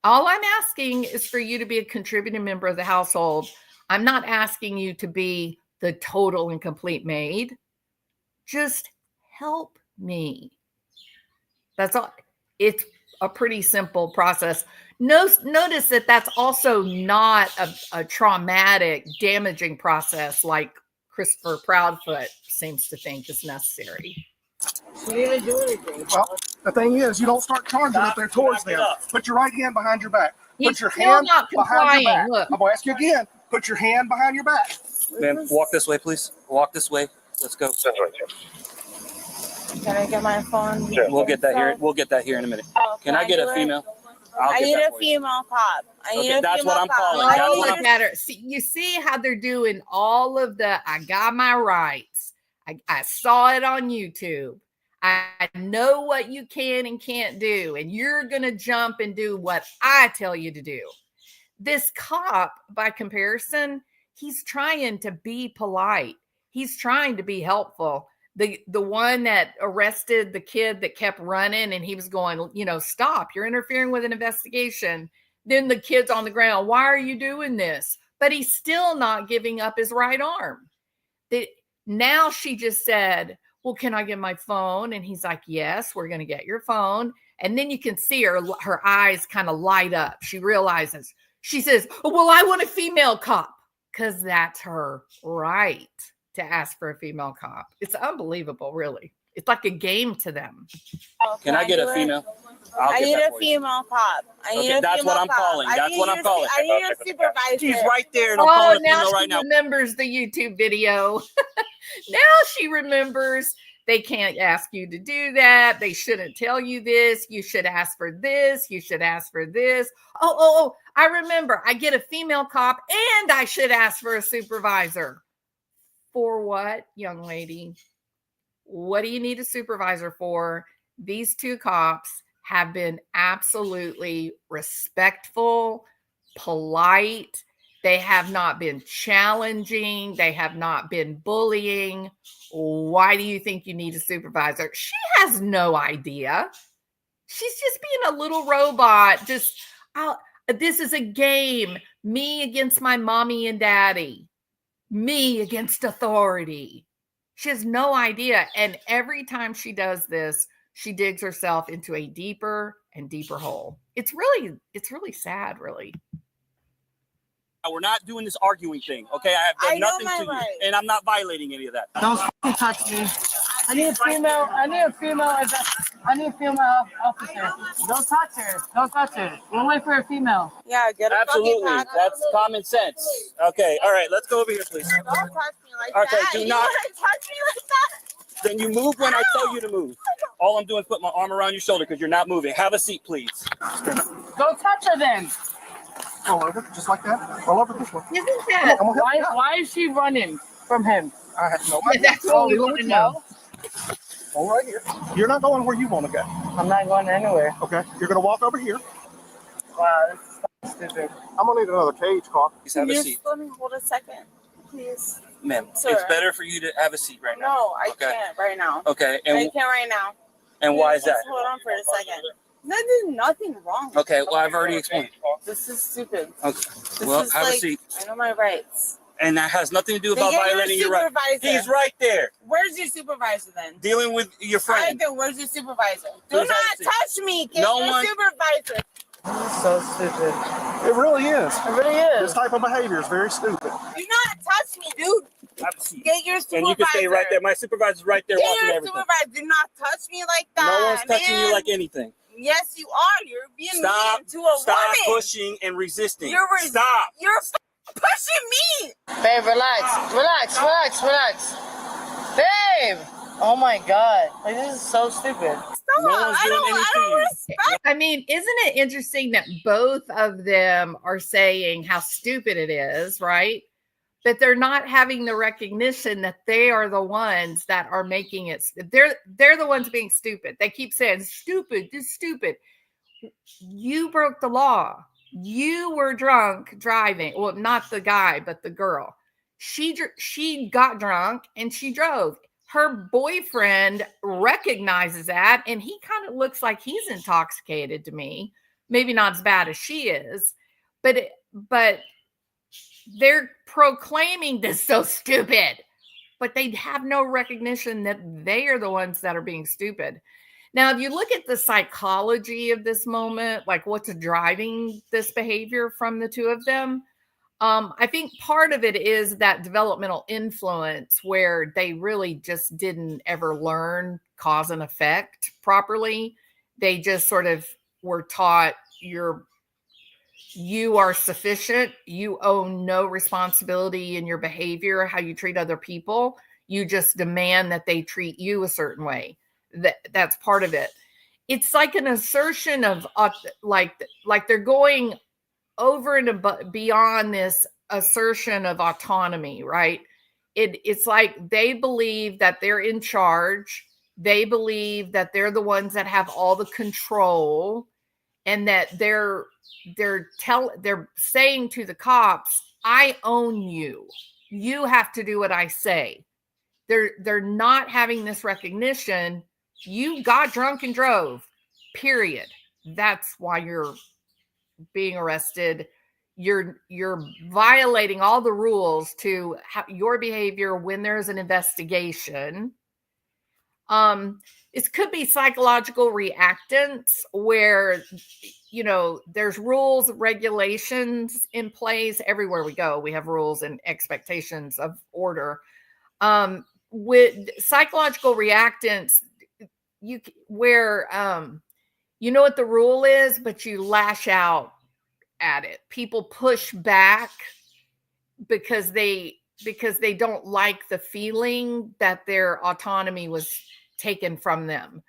All I'm asking is for you to be a contributing member of the household. I'm not asking you to be the total and complete maid. Just help me. That's all. It's a pretty simple process. Notice that that's also not a traumatic, damaging process like Christopher Proudfoot seems to think is necessary. You didn't do anything. Well, the thing is, you don't start charging up there towards them. Put your right hand behind your back. He's Put your still hand not behind your complying. back. Look. I'm going to ask you again. Put your hand behind your back. Ma'am, walk this way, please. Walk this way. Let's go. Can I get my phone? We'll get that here. We'll get that here in a minute. Oh, Can I get a female? I need a female cop. Okay, that's what I'm calling. Oh, That's what look at her. See, you see how they're doing all of the I got my rights. I saw it on YouTube. I know what you can and can't do, and you're going to jump and do what I tell you to do. This cop, by comparison, he's trying to be polite. He's trying to be helpful. The one that arrested the kid that kept running and he was going, stop, you're interfering with an investigation. Then the kid's on the ground. Why are you doing this? But he's still not giving up his right arm. Now she just said, well, can I get my phone? And he's like, yes, we're going to get your phone. And then you can see her eyes kind of light up. She realizes, she says, well, I want a female cop, because that's her right to ask for a female cop. It's unbelievable, really. It's like a game to them. Can I get a female? I need a female cop. That's what I'm calling. That's what I'm calling. I need a supervisor. She's right there. And I'm calling a now female she right now. remembers the YouTube video. Now she remembers they can't ask you to do that. They shouldn't tell you this. You should ask for this. You should ask for this. Oh, I remember. I get a female cop and I should ask for a supervisor. For what, young lady? What do you need a supervisor for? These two cops have been absolutely respectful, polite. They have not been challenging. They have not been bullying. Why do you think you need a supervisor? She has no idea. She's just being a little robot. This is a game. Me against my mommy and daddy. Me against authority. She has no idea. And every time she does this, she digs herself into a deeper and deeper hole. It's really sad, really. We're not doing this arguing thing, okay? I have done nothing to you, and I'm not violating any of that. Don't fucking touch me. I need a female officer. Don't touch her. Don't touch her. We'll wait for a female. Yeah, get a Absolutely. fucking cop. That's common sense. Okay, all right, let's go over here, please. Don't touch me like Okay, that. do You not- wanna touch me like that? Then you move when I tell you to move. All I'm doing is put my arm around your shoulder because you're not moving. Have a seat, please. Don't touch her then. Roll over, just like that. Roll over this way. Isn't that? I'm gonna help you out. Why is she running from him? I have no Yeah, idea. that's what we want to know. Hold right here. You're not going where you want to go. I'm not going anywhere. Okay. You're gonna walk over here. Wow, this is fucking stupid. I'm gonna need another cage car. Please have a Just seat. let me hold a second, please. Ma'am, Sir. it's better for you to have a seat right now. No, I Okay. can't right now. Okay, I and can't right now. why is that? Just hold on for a second. There's nothing wrong. Okay, well, I've already explained. This is stupid. Okay, This well, is have a like, seat. I know my rights. And that has nothing to do Then about get violating your rights. supervisor. He's right there, Where's your supervisor then? dealing with your All right, friend. then where's your supervisor? Do Where's not that touch me. Get No your one- supervisor. This is so stupid. It really is. It really This is. type of behavior is very stupid. Do not touch me, dude. Have a seat. Get your supervisor. And you can stay right there. My supervisor's right there Get watching your everything. supervisor. Do not touch me like that. No one's touching man. you like anything. Yes, you are. You're being Stop. mean to a Stop woman. pushing and resisting. You're Stop. You're pushing me. Babe, relax. Relax. Babe! Oh my god. Like, this is so stupid. Stop. No one's I doing don't anything to you. respect. I mean, isn't it interesting that both of them are saying how stupid it is, right? But they're not having the recognition that they are the ones that are making it. They're the ones being stupid. They keep saying, stupid, this is stupid. You broke the law. You were drunk driving. Well, not the guy, but the girl. She got drunk and she drove. Her boyfriend recognizes that, and he kind of looks like he's intoxicated to me. Maybe not as bad as she is, but they're proclaiming this so stupid, but they have no recognition that they are the ones that are being stupid. Now, if you look at the psychology of this moment, like what's driving this behavior from the two of them, I think part of it is that developmental influence where they really just didn't ever learn cause and effect properly. They just sort of were taught you are sufficient. You own no responsibility in your behavior, how you treat other people. You just demand that they treat you a certain way. That's part of it. It's like an assertion of like they're going over and beyond this assertion of autonomy, right? It's like they believe that they're in charge. They believe that they're the ones that have all the control, and that they're saying to the cops, I own you. You have to do what I say. They're not having this recognition. You got drunk and drove, period. That's why you're being arrested. You're violating all the rules to your behavior when there's an investigation. It could be psychological reactance where, there's rules, regulations in place everywhere we go. We have rules and expectations of order. With psychological reactance, you know what the rule is, but you lash out at it. People push back because they don't like the feeling that their autonomy was taken from them.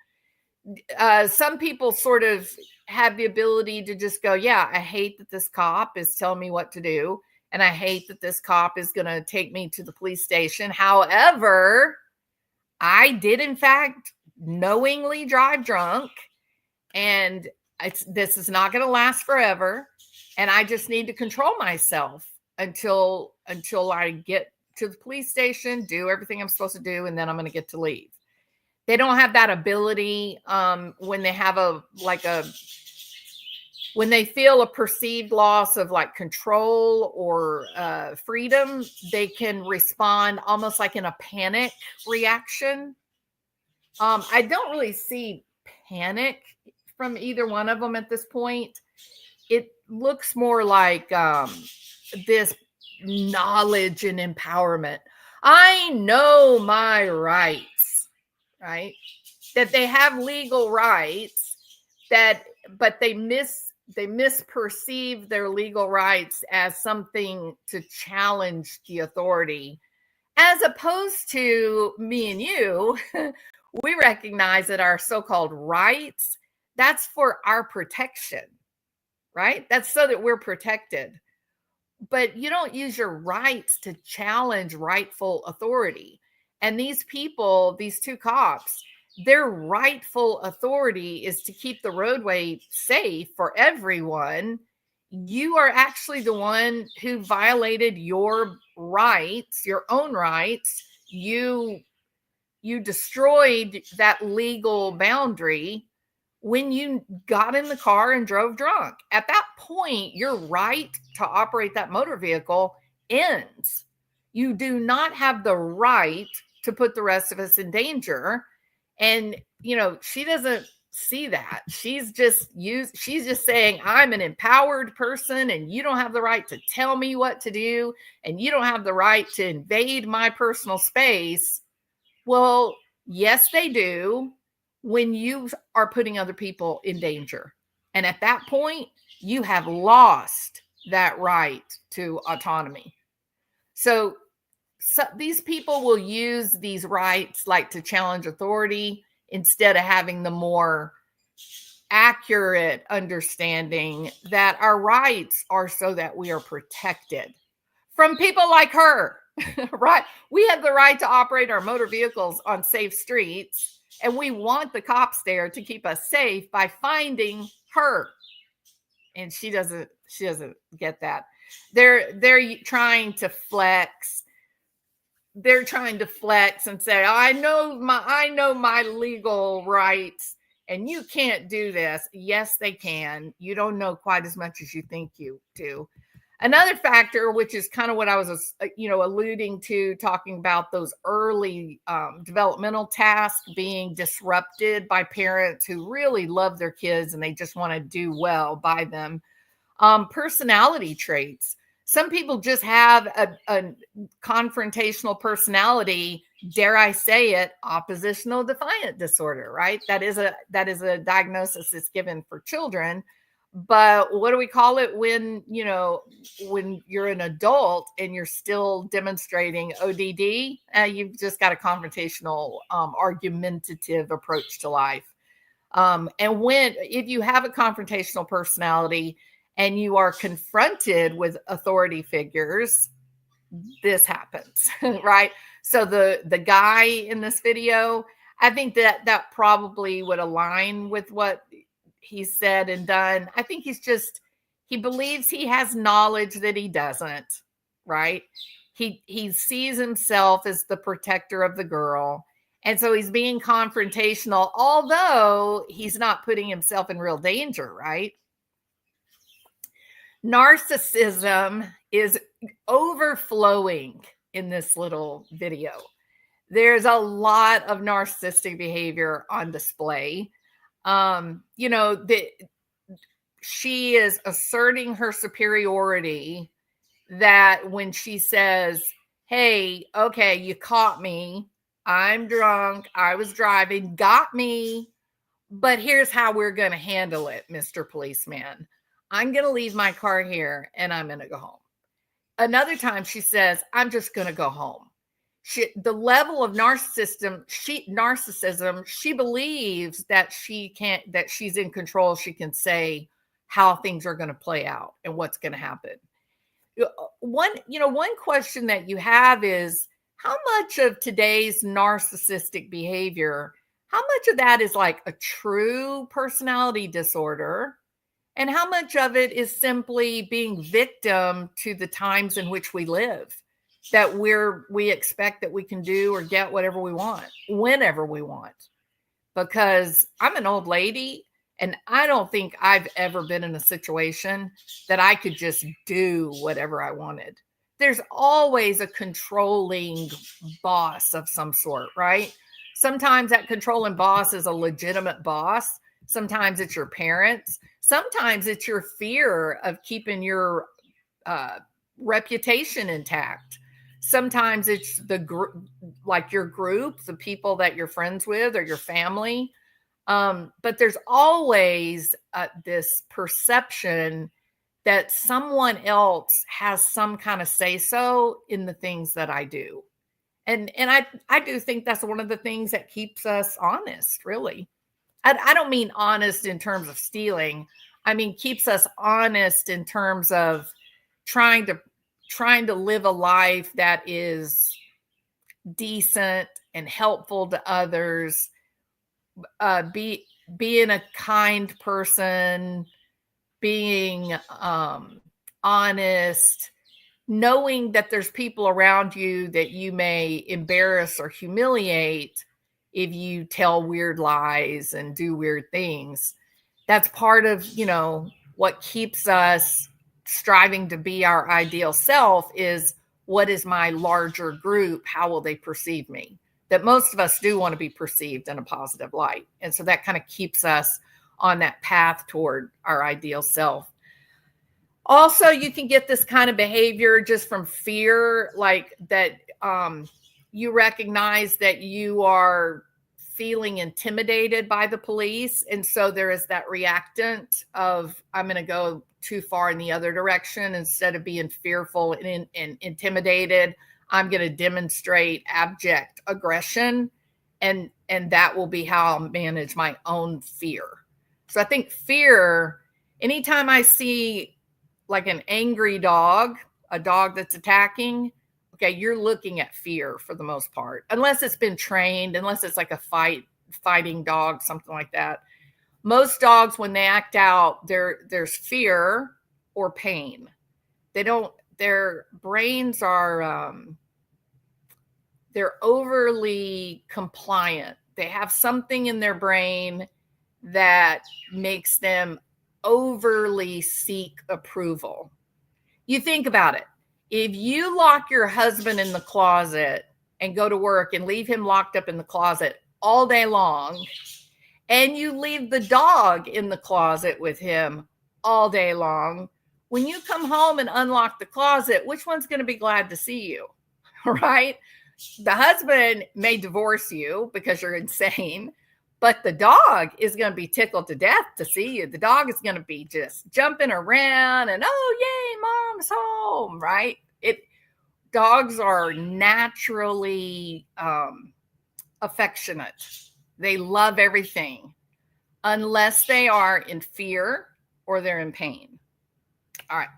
Some people sort of have the ability to just go, yeah, I hate that this cop is telling me what to do, and I hate that this cop is going to take me to the police station. However, I did in fact knowingly drive drunk, and this is not going to last forever, and I just need to control myself until I get to the police station, do everything I'm supposed to do, and then I'm going to get to leave. They don't have that ability when they have when they feel a perceived loss of like control or freedom. They can respond almost like in a panic reaction. I don't really see panic from either one of them at this point. It looks more like this knowledge and empowerment. I know my rights. Right? That they have legal rights, but they misperceive their legal rights as something to challenge the authority, as opposed to me and you. We recognize that our so-called rights, that's for our protection, right? That's so that we're protected. But you don't use your rights to challenge rightful authority. And these people, these two cops, their rightful authority is to keep the roadway safe for everyone. You are actually the one who violated your rights, your own rights. You destroyed that legal boundary when you got in the car and drove drunk. At that point, your right to operate that motor vehicle ends. You do not have the right to put the rest of us in danger. And, she doesn't see that. She's just saying, I'm an empowered person and you don't have the right to tell me what to do. And you don't have the right to invade my personal space. Well, yes, they do when you are putting other people in danger. And at that point, you have lost that right to autonomy. So these people will use these rights like to challenge authority instead of having the more accurate understanding that our rights are so that we are protected from people like her, right? We have the right to operate our motor vehicles on safe streets, and we want the cops there to keep us safe by finding her. And she doesn't get that. They're trying to flex. They're trying to flex and say, I know my legal rights and you can't do this. Yes, they can. You don't know quite as much as you think you do. Another factor, which is kind of what I was, alluding to, talking about those early developmental tasks being disrupted by parents who really love their kids and they just want to do well by them. Personality traits. Some people just have a confrontational personality, dare I say it, oppositional defiant disorder, right? That is a diagnosis that's given for children. But what do we call it when, when you're an adult and you're still demonstrating ODD? You've just got a confrontational, argumentative approach to life. And if you have a confrontational personality and you are confronted with authority figures, this happens, right? So the guy in this video, I think that probably would align with what he said and done. I think he believes he has knowledge that he doesn't, right? He sees himself as the protector of the girl. And so he's being confrontational, although he's not putting himself in real danger, right? Narcissism is overflowing in this little video. There's a lot of narcissistic behavior on display. She is asserting her superiority, that when she says, hey, okay, you caught me. I'm drunk. I was driving, got me. But here's how we're going to handle it, Mr. Policeman. I'm going to leave my car here and I'm going to go home. Another time she says, I'm just going to go home. The level of narcissism, she believes that that she's in control. She can say how things are going to play out and what's going to happen. One question that you have is, how much of today's narcissistic behavior, how much of that is like a true personality disorder? And how much of it is simply being victim to the times in which we live, that we expect that we can do or get whatever we want, whenever we want? Because I'm an old lady and I don't think I've ever been in a situation that I could just do whatever I wanted. There's always a controlling boss of some sort, right? Sometimes that controlling boss is a legitimate boss. Sometimes it's your parents. Sometimes it's your fear of keeping your reputation intact. Sometimes it's the group, like your group, the people that you're friends with or your family. But there's always this perception that someone else has some kind of say-so in the things that I do. And I do think that's one of the things that keeps us honest, really. I don't mean honest in terms of stealing. I mean, keeps us honest in terms of trying to live a life that is decent and helpful to others, being a kind person, being honest, knowing that there's people around you that you may embarrass or humiliate if you tell weird lies and do weird things. That's part of, what keeps us striving to be our ideal self is, what is my larger group? How will they perceive me? That most of us do want to be perceived in a positive light. And so that kind of keeps us on that path toward our ideal self. Also, you can get this kind of behavior just from fear, like that you recognize that you are feeling intimidated by the police. And so there is that reactant of, I'm going to go too far in the other direction. Instead of being fearful and intimidated, I'm going to demonstrate abject aggression. And that will be how I'll manage my own fear. So I think fear, anytime I see like an angry dog, a dog that's attacking, okay, you're looking at fear for the most part, unless it's been trained, unless it's like a fighting dog, something like that. Most dogs, when they act out, there's fear or pain. Their brains are, they're overly compliant. They have something in their brain that makes them overly seek approval. You think about it. If you lock your husband in the closet and go to work and leave him locked up in the closet all day long, and you leave the dog in the closet with him all day long, when you come home and unlock the closet, which one's going to be glad to see you, right? The husband may divorce you because you're insane, But the dog is going to be tickled to death to see you. The dog is going to be just jumping around and, oh, yay, mom's home, right? Dogs are naturally affectionate. They love everything unless they are in fear or they're in pain. All right.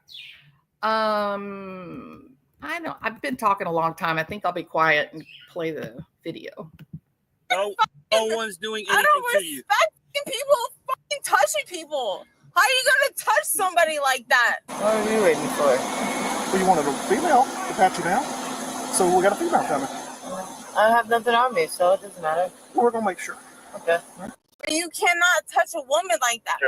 I know I've been talking a long time. I think I'll be quiet and play the video. No one's doing I anything don't to you. respect people fucking touching people. How are you gonna touch somebody like that? What are you waiting for? Well, you wanted a female to pat you down, so we got a female coming. I have nothing on me, so it doesn't matter. Well, we're gonna make sure. Okay. You cannot touch a woman like that.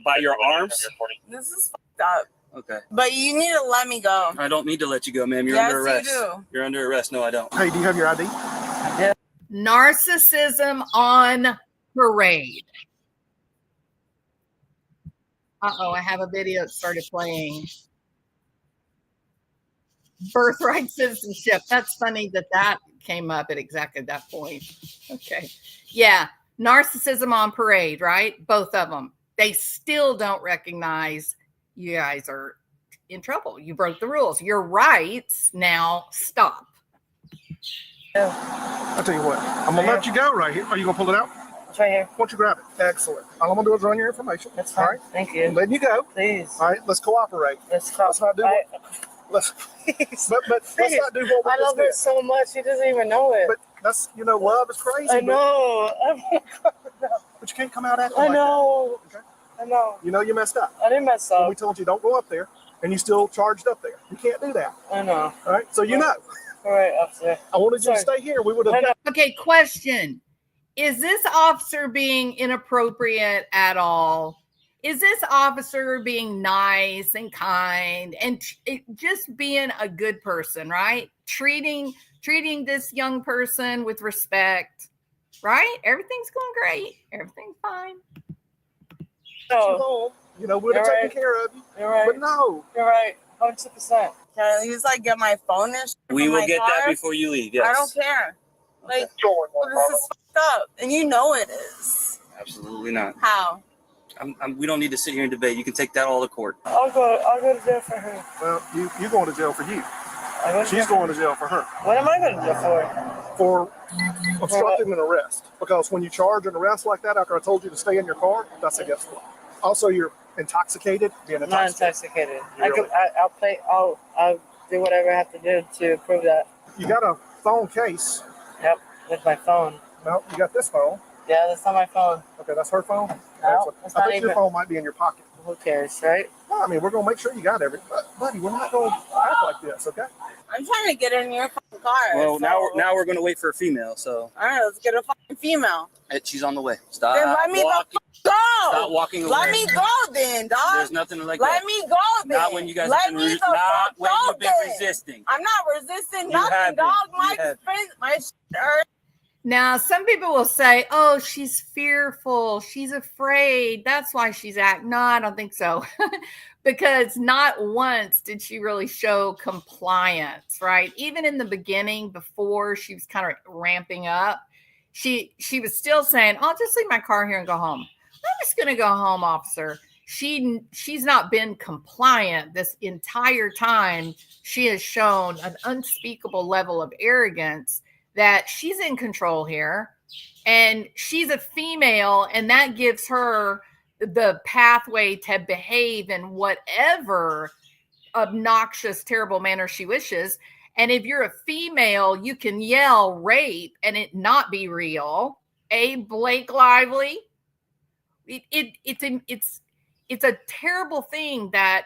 By your arms? This is fucked up. Okay. But you need to let me go. I don't need to let you go, ma'am. You're Yes, under arrest. you do. You're under arrest. No, I don't. Hey, do you have your ID? Narcissism on parade. Uh-oh, I have a video that started playing. Birthright citizenship. That's funny that came up at exactly that point. Okay. Yeah. Narcissism on parade, right? Both of them. They still don't recognize you guys are in trouble. You broke the rules. Your rights now stop. I'll tell you what. I'm gonna let you go right here. Are you gonna pull it out? It's right here. Why don't you grab it? Excellent. All I'm gonna do is run your information. That's All fine. right. Thank I'm you. letting you go. Please. All right. Let's cooperate. Let's Let's not do what. Let's. Please. But let's not do what we I just love her did. so much. She doesn't even know it. But that's love is crazy. I know. But you can't come out acting I like know. that. Okay. I know. You know you messed up. I didn't mess When up. we told you don't go up there, and you still charged up there. You can't do that. I know. All right. So you know. All right, officer. I wanted you to Sorry. stay here. We would have. I know. Okay, question. Is this officer being inappropriate at all? Is this officer being nice and kind and just being a good person, right? Treating this young person with respect, right? Everything's going great. Everything's fine. You home. We'd have You're taken right. care of you. You're right. But no. You're right. 100%. Can I at least like get my phone and shit We from will my get car? that before you leave. Yes. I don't care. Like, well, this is fucked up, and you know it is. Absolutely not. How? We don't need to sit here and debate. You can take that all to court. I'll go to jail for her. Well, you going to jail for you. I'll go to She's jail. going to jail for her. What am I going to jail for? For obstructing an arrest. Because when you charge an arrest like that after I told you to stay in your car, that's against the law. Also, you're intoxicated. Being I'm not intoxicated. intoxicated. Really? I'll do whatever I have to do to prove that. You got a phone case. Yep, with my phone. No, you got this phone. Yeah, that's not my phone. Okay, that's her phone. No, Excellent. it's I not think your even- phone might be in your pocket. Who cares, right? No, I mean, we're going to make sure you got everything. Buddy, we're not going to act like this, okay? I'm trying to get in your fucking car. Well, so- now we're going to wait for a female. So All right, let's get a fucking female. she's on the way. Stop. Then let me walking. go. Stop walking away. Let me go, then, dog. There's nothing like Let that. me go, then. Not when you guys Let have been me the not fuck when go, you've been then. resisting. I'm not resisting You have nothing, been. dog. You have. My shit hurt. Now, some people will say, oh, she's fearful. She's afraid. That's why she's acting. No, I don't think so. Because not once did she really show compliance, right? Even in the beginning, before she was kind of ramping up, she was still saying, I'll just leave my car here and go home. I'm just going to go home, officer. She's not been compliant this entire time. She has shown an unspeakable level of arrogance that she's in control here, and she's a female, and that gives her the pathway to behave in whatever obnoxious, terrible manner she wishes. And if you're a female, you can yell rape and it not be real. Blake Lively. It's a terrible thing that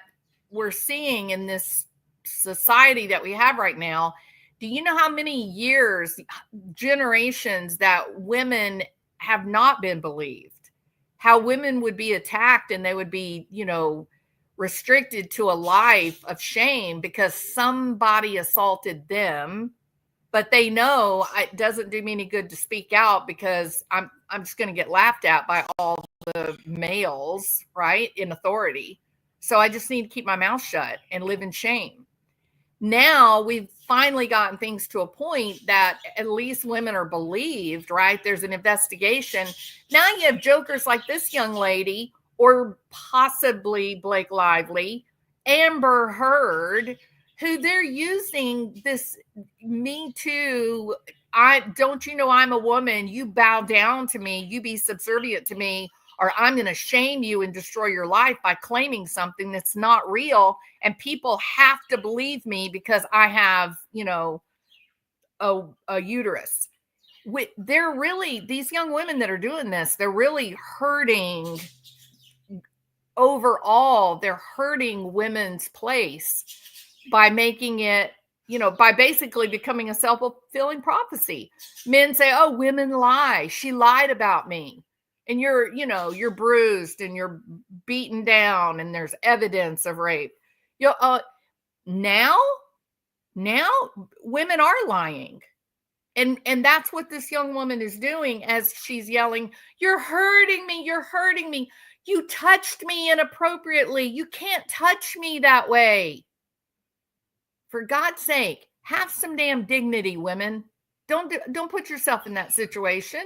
we're seeing in this society that we have right now. Do you know how many years, generations that women have not been believed? How women would be attacked and they would be, restricted to a life of shame because somebody assaulted them, but they know it doesn't do me any good to speak out because I'm just going to get laughed at by all the males, right, in authority. So I just need to keep my mouth shut and live in shame. now we've finally gotten things to a point that at least women are believed, right? There's an investigation. Now you have jokers like this young lady, or possibly Blake Lively, Amber Heard, who they're using this Me Too. Don't you know I'm a woman? You bow down to me. You be subservient to me, or I'm going to shame you and destroy your life by claiming something that's not real. And people have to believe me because I have, a uterus. They're really, these young women that are doing this, they're really hurting overall. They're hurting women's place by making it, by basically becoming a self-fulfilling prophecy. Men say, oh, women lie. She lied about me. And you're bruised and you're beaten down and there's evidence of rape. Now women are lying. And that's what this young woman is doing as she's yelling, you're hurting me. You're hurting me. You touched me inappropriately. You can't touch me that way. For God's sake, have some damn dignity, women. Don't put yourself in that situation.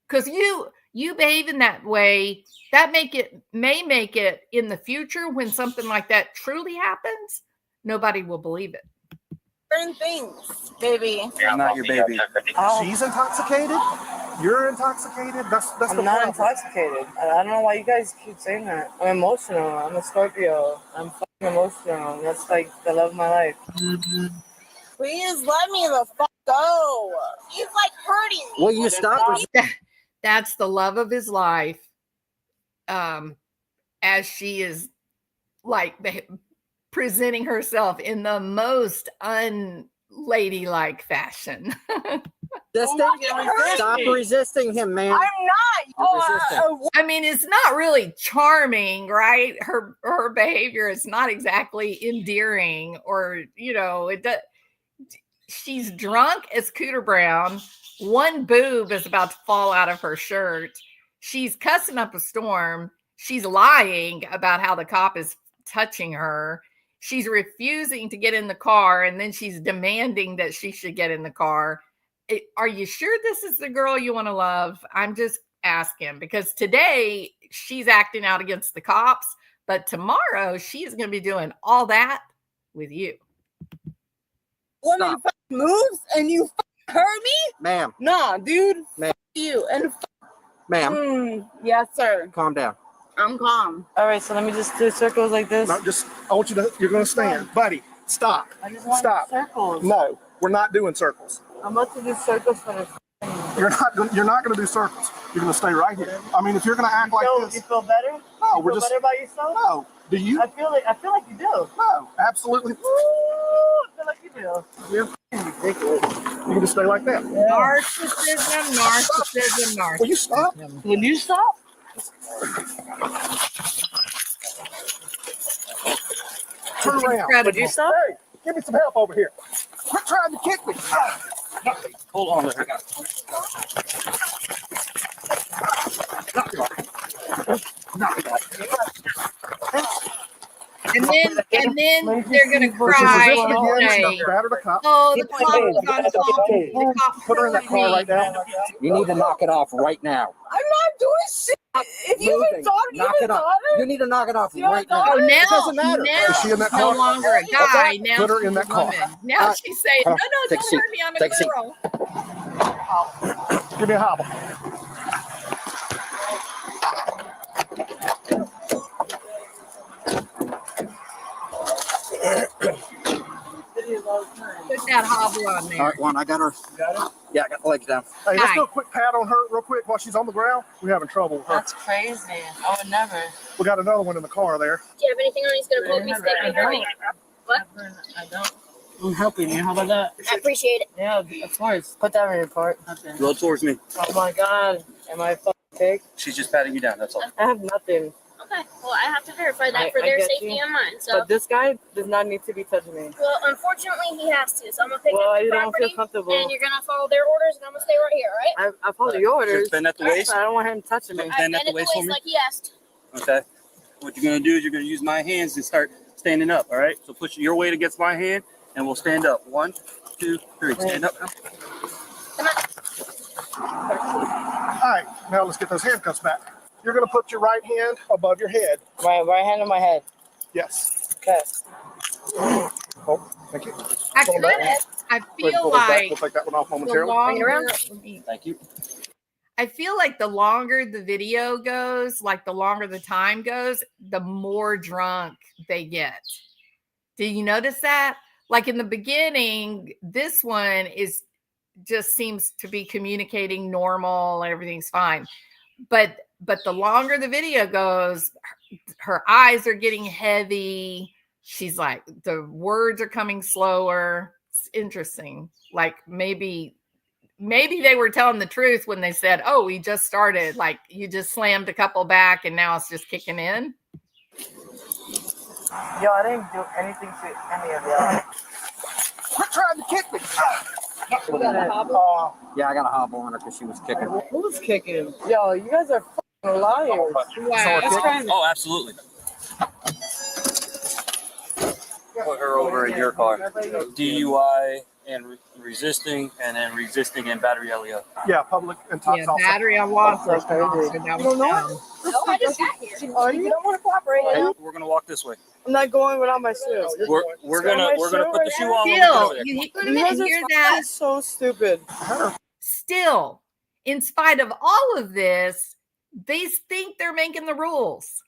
Because you behave in that way, that may make it in the future when something like that truly happens, nobody will believe it. Certain things, baby. I'm not your baby. She's intoxicated. You're intoxicated. That's I'm not intoxicated. I don't know why you guys keep saying that. I'm emotional. I'm a Scorpio. I'm fucking emotional. That's like the love of my life. Please let me the fuck go. He's like hurting me. Will you stop? That's the love of his life. As she is like presenting herself in the most unladylike fashion. Stop resisting him, man. I'm not. I mean, it's not really charming, right? Her behavior is not exactly endearing, or she's drunk as Cooter Brown. One boob is about to fall out of her shirt. She's cussing up a storm. She's lying about how the cop is touching her. She's refusing to get in the car, and then she's demanding that she should get in the car. Are you sure this is the girl you want to love? I'm just asking, because today she's acting out against the cops, but tomorrow she's going to be doing all that with you. Woman moves and you hurt me? Ma'am. Nah, dude. Ma'am. You and Ma'am. Yes, sir. Calm down. I'm calm. All right, so let me just do circles like this. No, I want you're going to stand. Buddy, stop. I just want Stop. circles. No, we're not doing circles. I'm about to do circles for this. You're not going to do circles. You're going to stay right here. I mean, if you're going to act like You this. feel better? No, You we're feel just. better about yourself? No. Do you? I feel like you do. No, absolutely. Ooh, I feel like you do. You're ridiculous. You can just stay like that. Narcissism. Will you stop? Will you stop? Turn around. Incredible. Would you stop? Hey, give me some help over here. Quit trying to kick me. Hold on. I got And then they're gonna She's cry resisting and again. say, She's battered a cop. "Oh, the cop was on call. The cop Put her in that car heard right me." now. You need to knock it off right now. I'm not doing shit. If you have a daughter, you Knock have a it off. daughter. You need to knock it off You have a right now. daughter? Oh, now, It doesn't matter. Is she in that now no car? longer a guy. Now Put her she's in that a car. woman. Now she's saying, "No, Take a don't seat. hurt me. I'm a Take a seat. girl." Give me a hobble. Put that hobble on there. All right, one. I got her. Yeah, I got the legs down. Hey, let's Hi. do a quick pat on her real quick while she's on the ground. We're having trouble with her. That's crazy. I would never. We got another one in the car there. Do you have anything on he's gonna quote me, stick me, hurt me? What? I don't. I'm helping you. How about that? I appreciate it. Yeah, of course. Put that in your report. Okay. Roll towards me. Oh my God. Am I fucking fake? She's just patting you down. That's all. I have nothing. Okay. Well, I have to verify that for I their get safety you. and mine. So, But this guy does not need to be touching me. well, unfortunately, he has to. So I'm gonna pick Well, up the you don't feel property, comfortable. and you're gonna follow their orders, and I'm gonna stay right here, all right? I follow your orders. Just bend at the waist. I don't want him touching me. All right, Bend at the bend waist for me. like he asked. Okay. What you're gonna do is you're gonna use my hands and start standing up. All right. So push your weight against my hand, and we'll stand up. 1, 2, 3. Stand up. All right, now let's get those handcuffs back. You're going to put your right hand above your head. My right hand on my head. Yes. Okay. Oh, thank you. I Pull them back. feel Pull those back. like We'll take that one off the momentarily. longer, Thank you. I feel like the longer the video goes, like the longer the time goes, the more drunk they get. Did you notice that? Like in the beginning, this one is just seems to be communicating normal and everything's fine. But the longer the video goes, her eyes are getting heavy. She's like, the words are coming slower. It's interesting. Like maybe they were telling the truth when they said, oh, we just started. Like you just slammed a couple back and now it's just kicking in. Yo, I didn't do anything to any of y'all. Quit trying to kick me. Yeah, I got a hobble on her because she was kicking. Who's kicking? Yo, you guys are fucking liars. Wow. Oh, absolutely. Put her over in your car. DUI and resisting, and then resisting and battery LEO. Yeah, public and top Yeah, also. battery on law enforcement crazy. officer. That was dumb. No, I just got here. Oh, you don't want to cooperate? Hey, we're gonna walk this way. I'm not going without my shoes. We're gonna put the shoe on. when we get Still, over there. you You guys hear are that? fucking so stupid. Still, in spite of all of this, they think they're making the rules.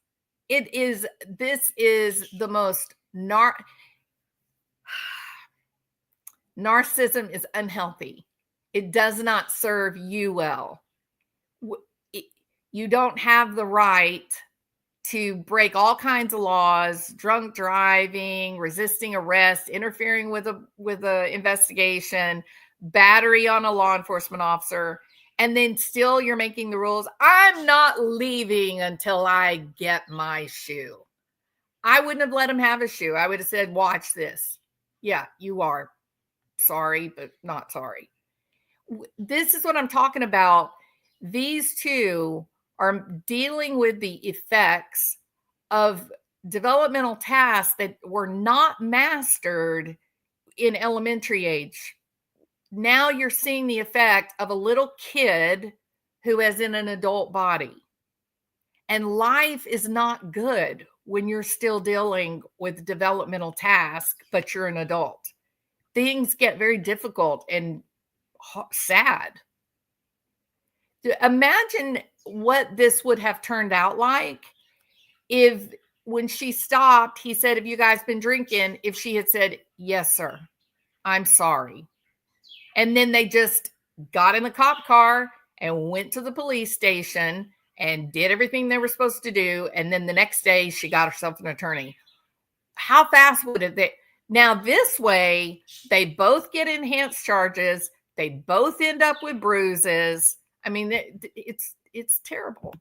This is the most narcissism is unhealthy. It does not serve you well. You don't have the right to break all kinds of laws, drunk driving, resisting arrest, interfering with a investigation, battery on a law enforcement officer, and then still you're making the rules. I'm not leaving until I get my shoe. I wouldn't have let him have a shoe. I would have said, watch this. Yeah, you are sorry, but not sorry. This is what I'm talking about. These two are dealing with the effects of developmental tasks that were not mastered in elementary age. Now you're seeing the effect of a little kid who is in an adult body. And life is not good when you're still dealing with developmental tasks, but you're an adult. Things get very difficult and sad. Imagine what this would have turned out like if when she stopped, he said, have you guys been drinking? If she had said, yes, sir, I'm sorry. And then they just got in the cop car and went to the police station and did everything they were supposed to do. And then the next day she got herself an attorney. How fast would it? Now this way, they both get enhanced charges. They both end up with bruises. I mean, it's terrible.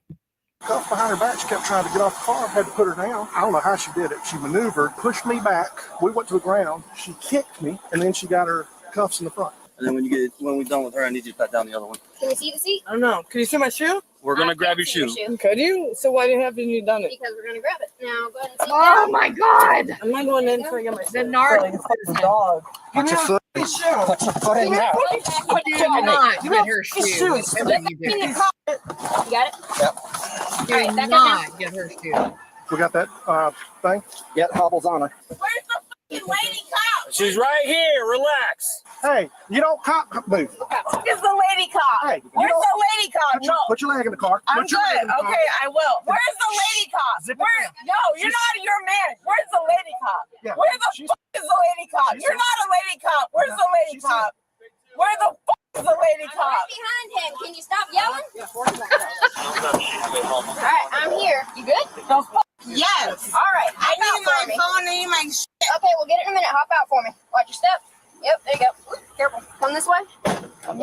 Cuffed behind her back. She kept trying to get off the car. I had to put her down. I don't know how she did it. She maneuvered, pushed me back. We went to the ground. She kicked me, and then she got her cuffs in the front. And then when we're done with her, I need you to pat down the other one. Can you see the seat? I don't know. Can you see my shoe? We're gonna I grab can't your see shoe. Could you? So why haven't you done it? Because we're gonna grab it. Now go ahead and sit Oh down. my God. I'm not going in until I get my The shoe. narcissism. Dog. Put your foot. Give me my Put your foot in now. Do not get her Give me shoe. shoes. Whatever you In do. the car. You got it? Do All right, back up not get her shoe. We got that thing? Yeah, hobbles on her. Where's the fucking lady cop? She's right here. Relax. Hey, you don't cop. Move. Where's the lady cop? Hey, you Where's don't the lady cop? No. put your leg in the car. I'm Put your leg good. in the car. Okay, I will. Where's the lady cop? Zip it Where? down. No, you're not your man. Where's the lady cop? Yeah, Where the she's- fuck is the lady cop? she's- You're not a lady cop. Where's the lady she's- cop? Where the fuck is the lady I'm cop? right behind him. Can you stop yelling? All right, I'm here. You good? The fuck? Yes. All right. I hop out need for my me. phone. I need my shit. Okay, we'll get it in a minute. Hop out for me. Watch your step. Yep, there you go. Careful. Come this way. I'm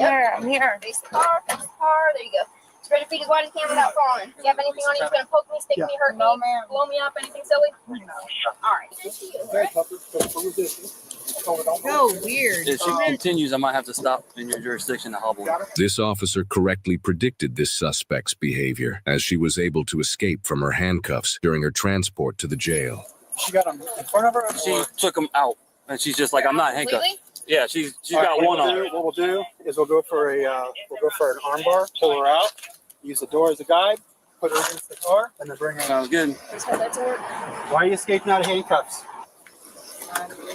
here. Face the car. Face the car. There you go. Spread your feet as wide as you can without falling. Do you have anything on you that's going to poke me, stick Yeah. me, hurt No, me, ma'am. blow me up, anything silly? All right. Nice to you. All right. So weird. If she continues, I might have to stop in your jurisdiction to hobble. Got it? This officer correctly predicted this suspect's behavior as she was able to escape from her handcuffs during her transport to the jail. She got him in front of her. She took him out. And she's just like, I'm not handcuffed. Completely? Yeah, she's All right, got one what on. What we'll do is we'll go for an arm bar, pull her out, use the door as a guide, put her against the car, and then bring her out. Sounds good. Just hold that to work. Why are you escaping out of handcuffs?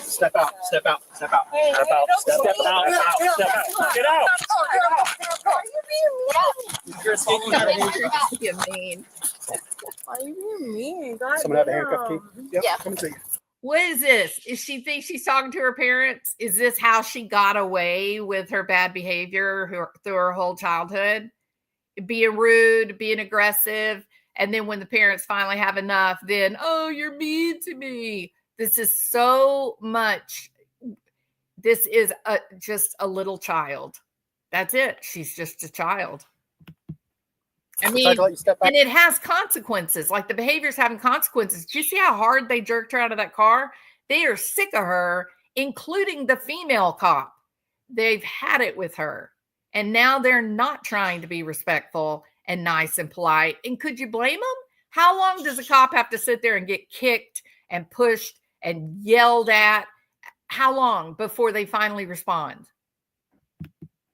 Step out, step out, step out. Hey, Step out, step out, step out. Get out. You're escaping out of handcuffs. You mean. Why are you being mean? God Someone have a handcuff key? Yep, Yeah. come and see you. What is this? Is she think she's talking to her parents? Is this how she got away with her bad behavior through her whole childhood? Being rude, being aggressive, and then when the parents finally have enough, then, oh, you're mean to me. This is so much. This is just a little child. That's it. She's just a child. I mean, and it has consequences. Like the behavior's having consequences. Do you see how hard they jerked her out of that car? They are sick of her, including the female cop. They've had it with her. And now they're not trying to be respectful and nice and polite. And could you blame them? How long does a cop have to sit there and get kicked and pushed and yelled at? How long before they finally respond?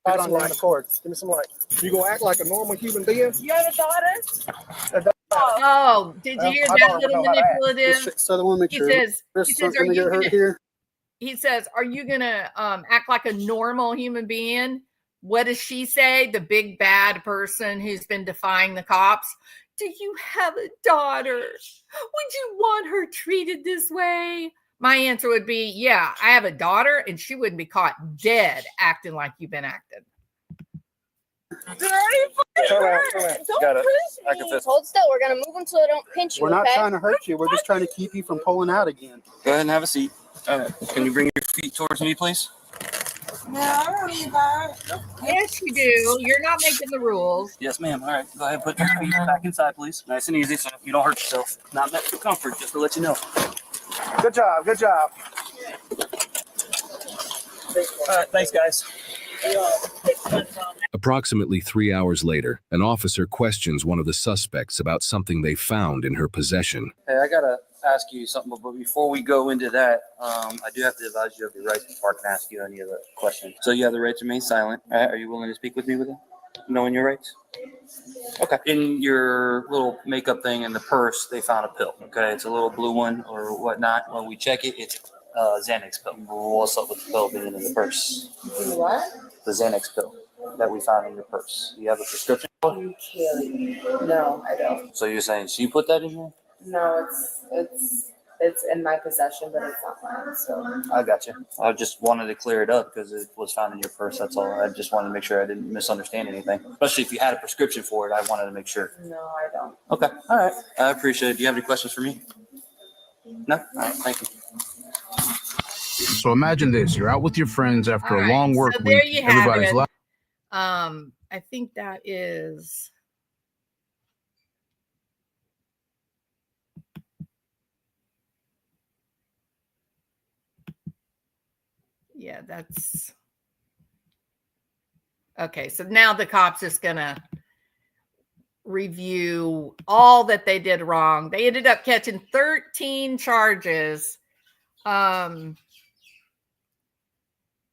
Give me some light. Give me some light. You gonna act like a normal human being? You have a daughter? Oh, did you hear that little manipulative? So the woman make He sure. says, are you get hurt gonna, here? he says, are you gonna act like a normal human being? What does she say? The big bad person who's been defying the cops. Do you have a daughter? Would you want her treated this way? My answer would be, yeah, I have a daughter and she wouldn't be caught dead acting like you've been acting. They're already fucking hurt. Don't Got it. push I me. can fist. Hold still. We're gonna move them so they don't pinch you. We're not okay? trying to hurt you. We're just trying to keep you from pulling out again. Go ahead and have a seat. Can you bring your feet towards me, please? No, I don't need that. Yes, you do. You're not making the rules. Yes, ma'am. All right. Go ahead and put your feet back inside, please. Nice and easy so you don't hurt yourself. Not meant for comfort, just to let you know. Good job. Good job. All right. Thanks, guys. Approximately 3 hours later, an officer questions one of the suspects about something they found in her possession. Hey, I gotta ask you something, but before we go into that, I do have to advise you of your rights before I can ask you any other questions. So you have the right to remain silent. All right, are you willing to speak with me with it? Knowing your rights? Okay. In your little makeup thing in the purse, they found a pill. Okay, it's a little blue one or whatnot. When we check it, it's Xanax pill. What's up with the pill being in the purse? What? The Xanax pill that we found in your purse. You have a prescription for it? You kidding? No, I don't. So you're saying she put that in here? No, it's in my possession, but it's not mine. So I got you. I just wanted to clear it up because it was found in your purse. That's all. I just wanted to make sure I didn't misunderstand anything. Especially if you had a prescription for it, I wanted to make sure. no, I don't. Okay. All right. I appreciate it. Do you have any questions for me? No? All right. Thank you. So imagine this: you're out with your friends after All a right, long work so there week. you have Everybody's it. laughing. I think that is. Yeah, that's okay. So now the cop's just gonna review all that they did wrong. They ended up catching 13 charges.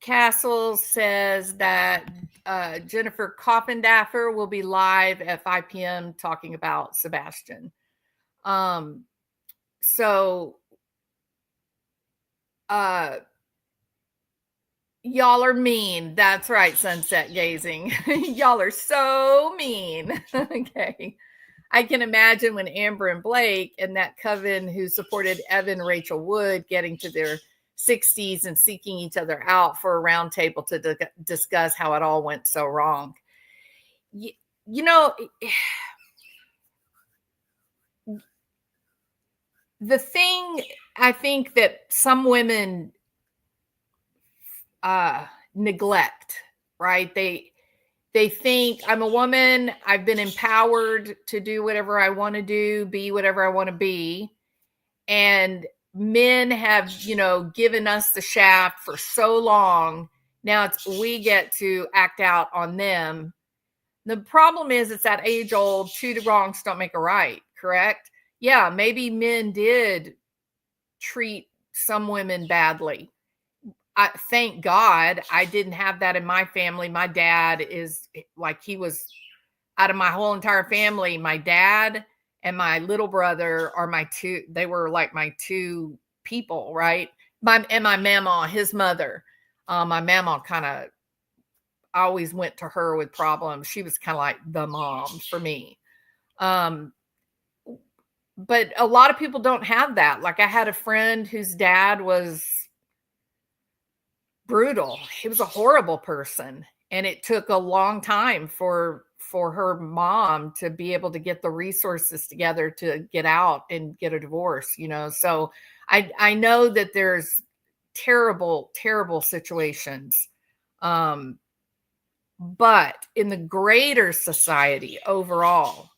Castle says that Jennifer Coffendaffer will be live at 5 p.m. talking about Sebastian. Y'all are mean. That's right, sunset gazing. Y'all are so mean. Okay. I can imagine when Amber and Blake and that coven who supported Evan and Rachel Wood getting to their 60s and seeking each other out for a round table to discuss how it all went so wrong. You know, the thing I think that some women neglect, right? They think I'm a woman. I've been empowered to do whatever I want to do, be whatever I want to be. And men have, given us the shaft for so long. Now we get to act out on them. The problem is it's that age old, two wrongs don't make a right, correct? Yeah, maybe men did treat some women badly. thank God I didn't have that in my family. My dad is like, he was out of my whole entire family. My dad and my little brother are they were like my two people, right? My mama, his mother. My mama kind of, I always went to her with problems. She was kind of like the mom for me. But a lot of people don't have that. Like, I had a friend whose dad was brutal. He was a horrible person. And it took a long time for her mom to be able to get the resources together to get out and get a divorce, you know? So I know that there's terrible, terrible situations. But in the greater society overall,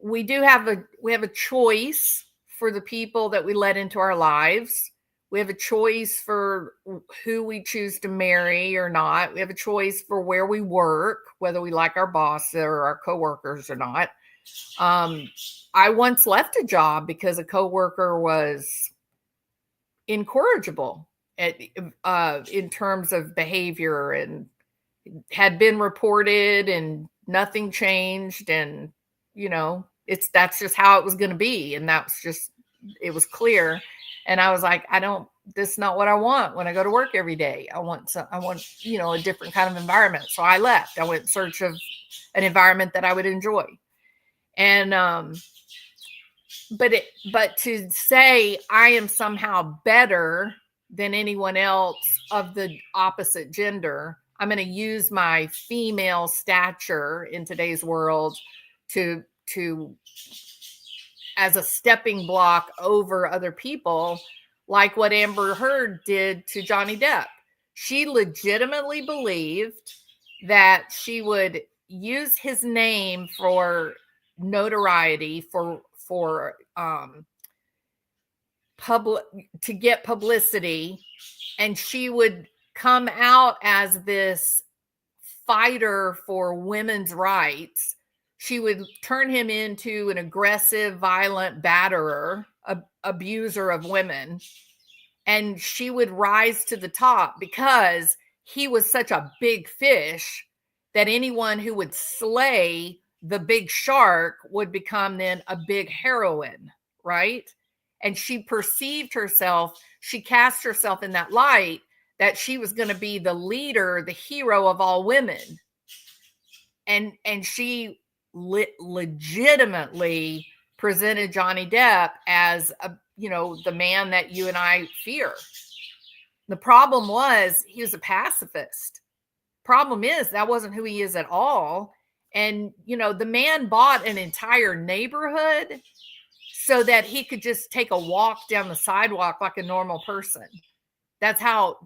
we have a choice for the people that we let into our lives. We have a choice for who we choose to marry or not. We have a choice for where we work, whether we like our boss or our coworkers or not. I once left a job because a coworker was incorrigible in terms of behavior, and had been reported and nothing changed. And, you know, that's just how it was going to be. And it was clear. And I was like, this is not what I want when I go to work every day. I want, you know, a different kind of environment. So I left. I went in search of an environment that I would enjoy. And, but to say I am somehow better than anyone else of the opposite gender, I'm going to use my female stature in today's world to as a stepping block over other people, like what Amber Heard did to Johnny Depp. She legitimately believed that she would use his name for notoriety, for public, to get publicity, and she would come out as this fighter for women's rights. She would turn him into an aggressive, violent batterer, abuser of women. And she would rise to the top because he was such a big fish that anyone who would slay the big shark would become then a big heroine, right? And she perceived herself, she cast herself in that light that she was going to be the leader, the hero of all women. And she legitimately presented Johnny Depp as the man that you and I fear. The problem was he was a pacifist. Problem is that wasn't who he is at all. And, the man bought an entire neighborhood so that he could just take a walk down the sidewalk like a normal person. That's how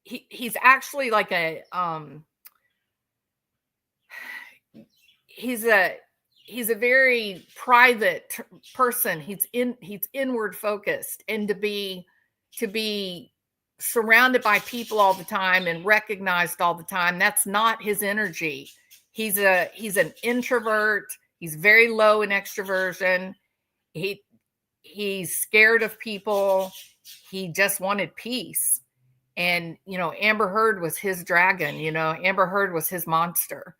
he's actually like he's a very private person. He's inward focused, and to be surrounded by people all the time and recognized all the time, that's not his energy. He's an introvert. He's very low in extroversion. He's scared of people. He just wanted peace. And, Amber Heard was his dragon, Amber Heard was his monster.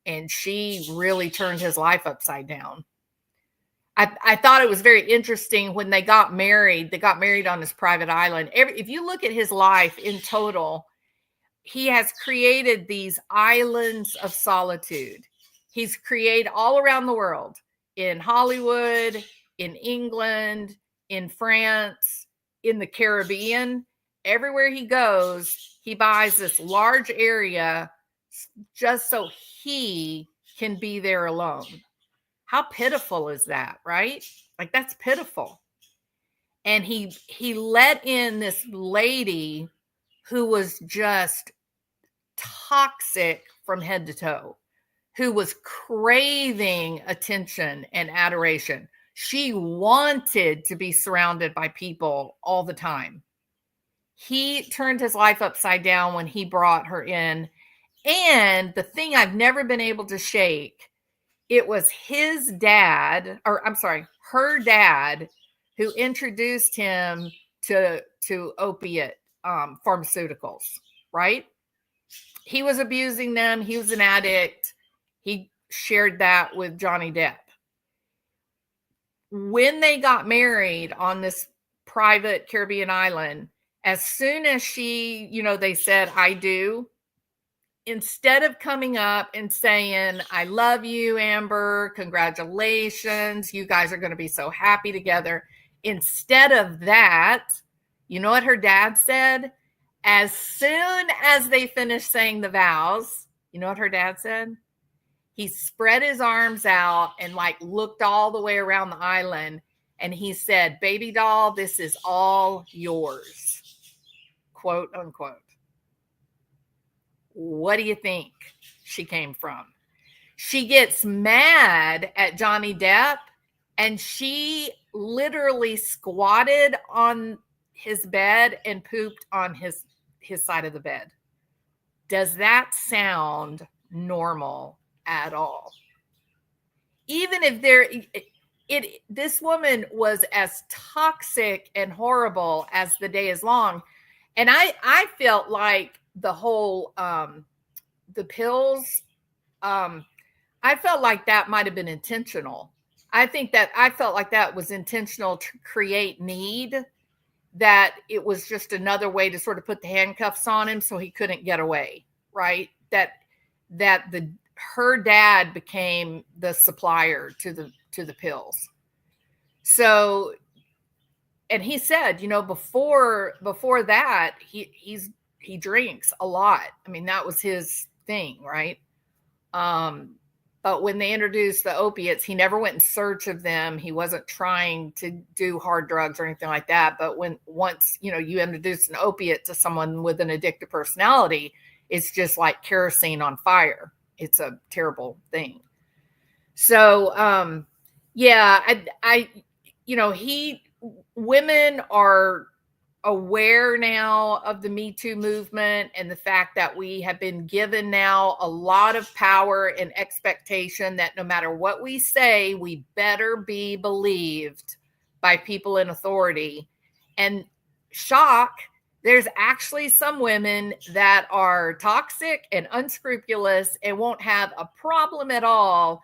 And she really turned his life upside down. I thought it was very interesting when they got married on this private island. If you look at his life in total, he has created these islands of solitude. He's created all around the world, in Hollywood, in England, in France, in the Caribbean. Everywhere he goes, he buys this large area just so he can be there alone. How pitiful is that, right? Like, that's pitiful. And he let in this lady who was just toxic from head to toe, who was craving attention and adoration. She wanted to be surrounded by people all the time. He turned his life upside down when he brought her in. And the thing I've never been able to shake, it was her dad, who introduced him to opiate pharmaceuticals, right? He was abusing them. He was an addict. He shared that with Johnny Depp. When they got married on this private Caribbean island, as soon as they said, I do, instead of coming up and saying, I love you, Amber, congratulations, you guys are going to be so happy together. Instead of that, you know what her dad said? As soon as they finished saying the vows, you know what her dad said? He spread his arms out and looked all the way around the island. And he said, baby doll, this is all yours, quote unquote. What do you think she came from? She gets mad at Johnny Depp and she literally squatted on his bed and pooped on his side of the bed. Does that sound normal at all? Even if this woman was as toxic and horrible as the day is long. And I felt like the whole, the pills, I felt like that might've been intentional. I felt like that was intentional to create need, that it was just another way to sort of put the handcuffs on him so he couldn't get away, right? That her dad became the supplier to the pills. So, and he said, before that, he drinks a lot. I mean, that was his thing, right? But when they introduced the opiates, he never went in search of them. He wasn't trying to do hard drugs or anything like that. But once you introduce an opiate to someone with an addictive personality, it's just like kerosene on fire. It's a terrible thing. So, women are aware now of the Me Too movement and the fact that we have been given now a lot of power and expectation that no matter what we say, we better be believed by people in authority. And shock, there's actually some women that are toxic and unscrupulous and won't have a problem at all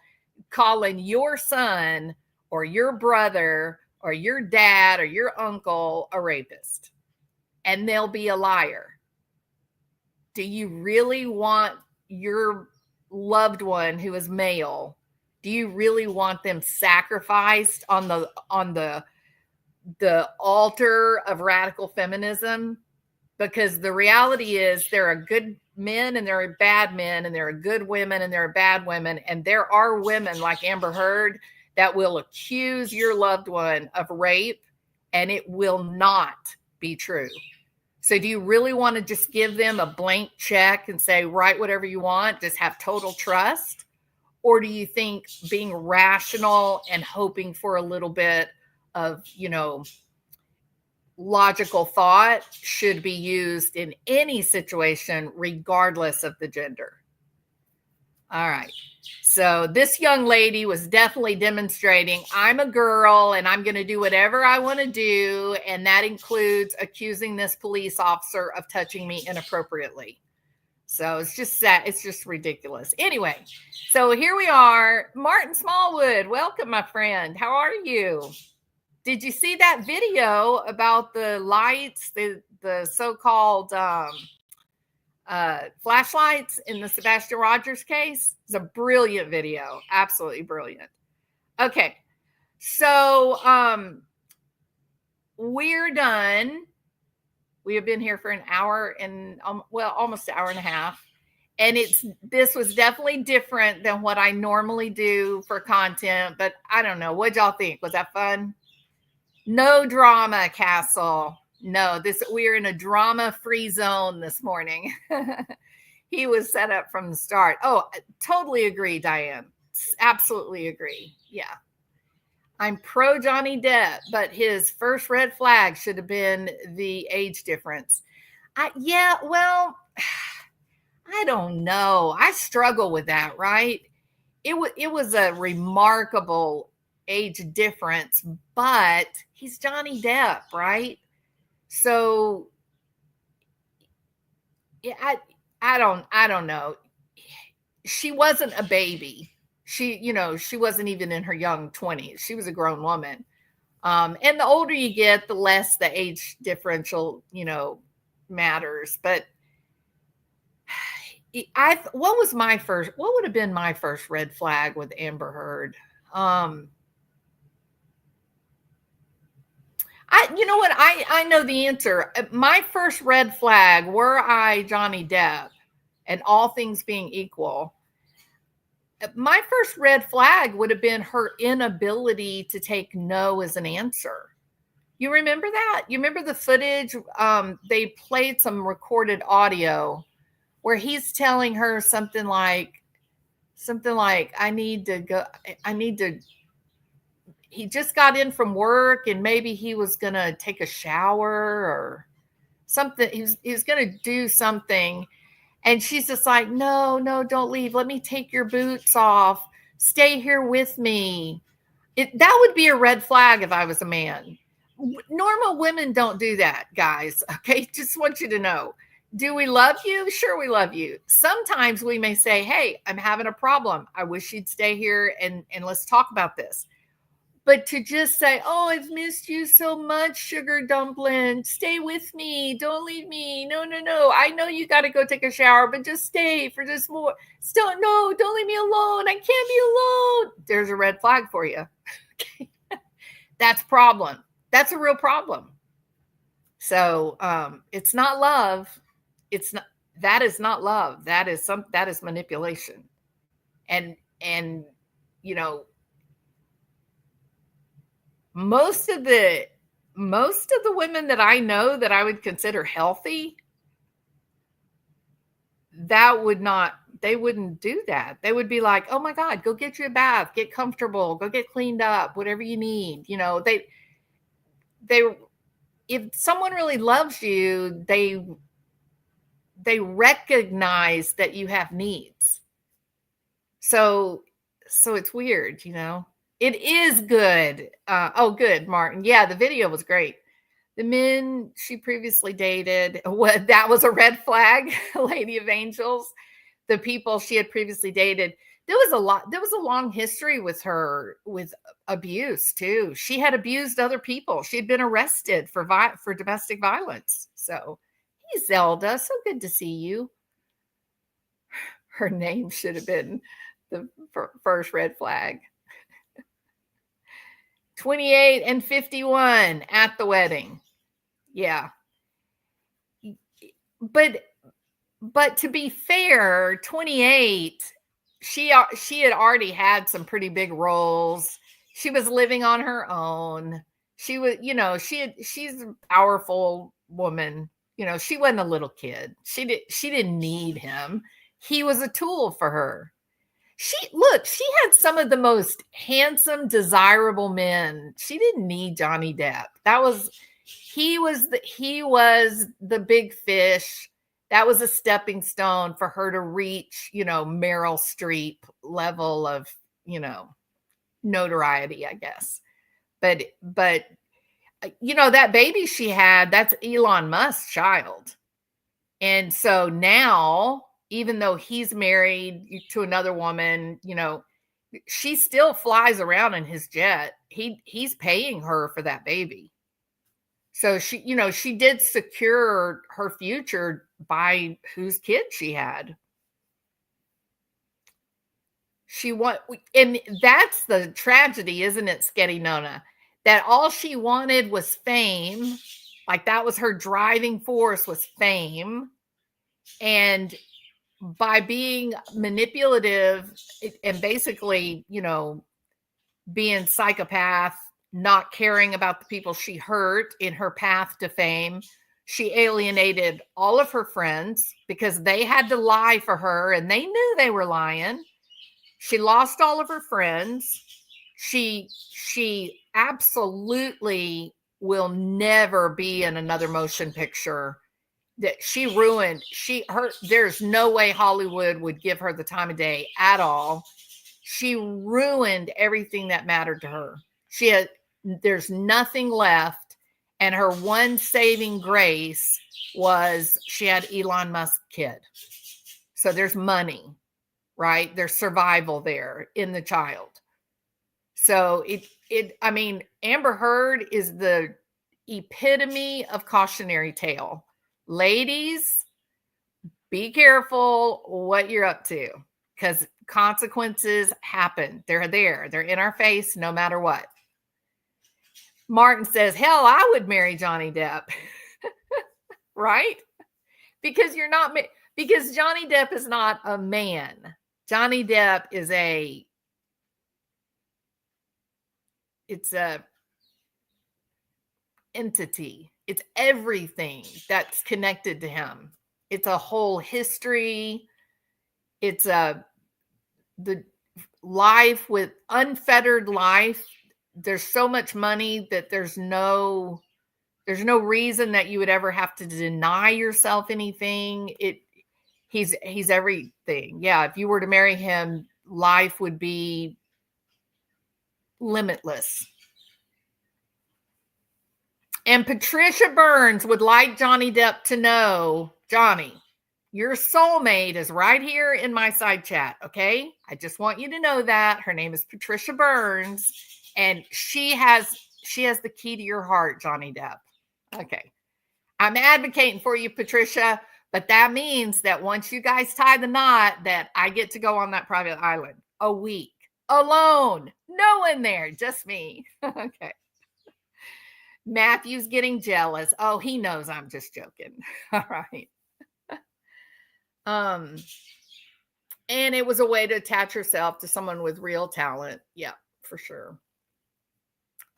calling your son or your brother or your dad or your uncle a rapist, and they'll be a liar. Do you really want your loved one who is male, do you really want them sacrificed on the altar of radical feminism? Because the reality is there are good men and there are bad men, and there are good women and there are bad women. And there are women like Amber Heard that will accuse your loved one of rape, and it will not be true. So do you really want to just give them a blank check and say, write whatever you want, just have total trust? Or do you think being rational and hoping for a little bit of, logical thought should be used in any situation, regardless of the gender? All right. So this young lady was definitely demonstrating, I'm a girl and I'm going to do whatever I want to do. And that includes accusing this police officer of touching me inappropriately. So it's just sad. It's just ridiculous. Anyway, so here we are. Martin Smallwood, welcome, my friend. How are you? Did you see that video about the lights, the so-called flashlights in the Sebastian Rogers case? It's a brilliant video. Absolutely brilliant. Okay. So we're done. We have been here for an hour and almost an hour and a half. And this was definitely different than what I normally do for content, but I don't know. What'd y'all think? Was that fun? No drama, Castle. No, we're in a drama-free zone this morning. He was set up from the start. Oh, totally agree, Diane. Absolutely agree. Yeah. I'm pro Johnny Depp, but his first red flag should have been the age difference. I don't know. I struggle with that, right? It was a remarkable age difference, but he's Johnny Depp, right? So yeah, I don't know. She wasn't a baby. She wasn't even in her young 20s. She was a grown woman. And the older you get, the less the age differential, matters. But what would have been my first red flag with Amber Heard? I know the answer. My first red flag, were I Johnny Depp and all things being equal, my first red flag would have been her inability to take no as an answer. You remember that? You remember the footage? They played some recorded audio where he's telling her something like, I need to, he just got in from work and maybe he was going to take a shower or something. He was going to do something. And she's just like, no, don't leave. Let me take your boots off. Stay here with me. That would be a red flag if I was a man. Normal women don't do that, guys. Okay. Just want you to know. Do we love you? Sure, we love you. Sometimes we may say, hey, I'm having a problem. I wish you'd stay here and let's talk about this. But to just say, oh, I've missed you so much, sugar dumpling. Stay with me. Don't leave me. No. I know you got to go take a shower, but just stay for just more. No, don't leave me alone. I can't be alone. There's a red flag for you. Okay. That's a problem. That's a real problem. So it's not love. That is not love. That is manipulation. And most of the women that I know that I would consider healthy, they wouldn't do that. They would be like, oh my God, go get you a bath, get comfortable, go get cleaned up, whatever you need. If someone really loves you, they recognize that you have needs. So it's weird, It is good. Good, Martin. Yeah, the video was great. The men she previously dated, that was a red flag, Lady of Angels. The people she had previously dated, there was a long history with her with abuse too. She had abused other people. She had been arrested for domestic violence. So, hey, Zelda, so good to see you. Her name should have been the first red flag. 28 and 51 at the wedding. Yeah. But to be fair, 28, she had already had some pretty big roles. She was living on her own. She was, she's a powerful woman. She wasn't a little kid. She didn't need him. He was a tool for her. She had some of the most handsome, desirable men. She didn't need Johnny Depp. He was the big fish. That was a stepping stone for her to reach, Meryl Streep level of, notoriety, I guess. But that baby she had, that's Elon Musk's child. And so now, even though he's married to another woman, she still flies around in his jet. He's paying her for that baby. So she did secure her future by whose kid she had. And that's the tragedy, isn't it, Sketty Nona? That all she wanted was fame. Like that was her driving force, was fame. And by being manipulative and basically, being psychopath, not caring about the people she hurt in her path to fame, she alienated all of her friends because they had to lie for her and they knew they were lying. She lost all of her friends. She absolutely will never be in another motion picture. That she ruined. There's no way Hollywood would give her the time of day at all. She ruined everything that mattered to her. There's nothing left. And her one saving grace was she had Elon Musk's kid. So there's money, right? There's survival there in the child. So I mean, Amber Heard is the epitome of cautionary tale. Ladies, be careful what you're up to, because consequences happen. They're there. They're in our face no matter what. Martin says, hell, I would marry Johnny Depp. Right? Because because Johnny Depp is not a man. Johnny Depp is it's a entity. It's everything that's connected to him. It's a whole history. It's the life with unfettered life. There's so much money that there's no reason that you would ever have to deny yourself anything. He's everything. Yeah, if you were to marry him, life would be limitless. And Patricia Burns would like Johnny Depp to know, Johnny, your soulmate is right here in my side chat, okay? I just want you to know that. Her name is Patricia Burns, and she has the key to your heart, Johnny Depp. Okay. I'm advocating for you, Patricia, but that means that once you guys tie the knot, that I get to go on that private island a week alone. No one there, just me. Okay. Matthew's getting jealous. Oh, he knows I'm just joking. All right. And it was a way to attach herself to someone with real talent. Yeah, for sure.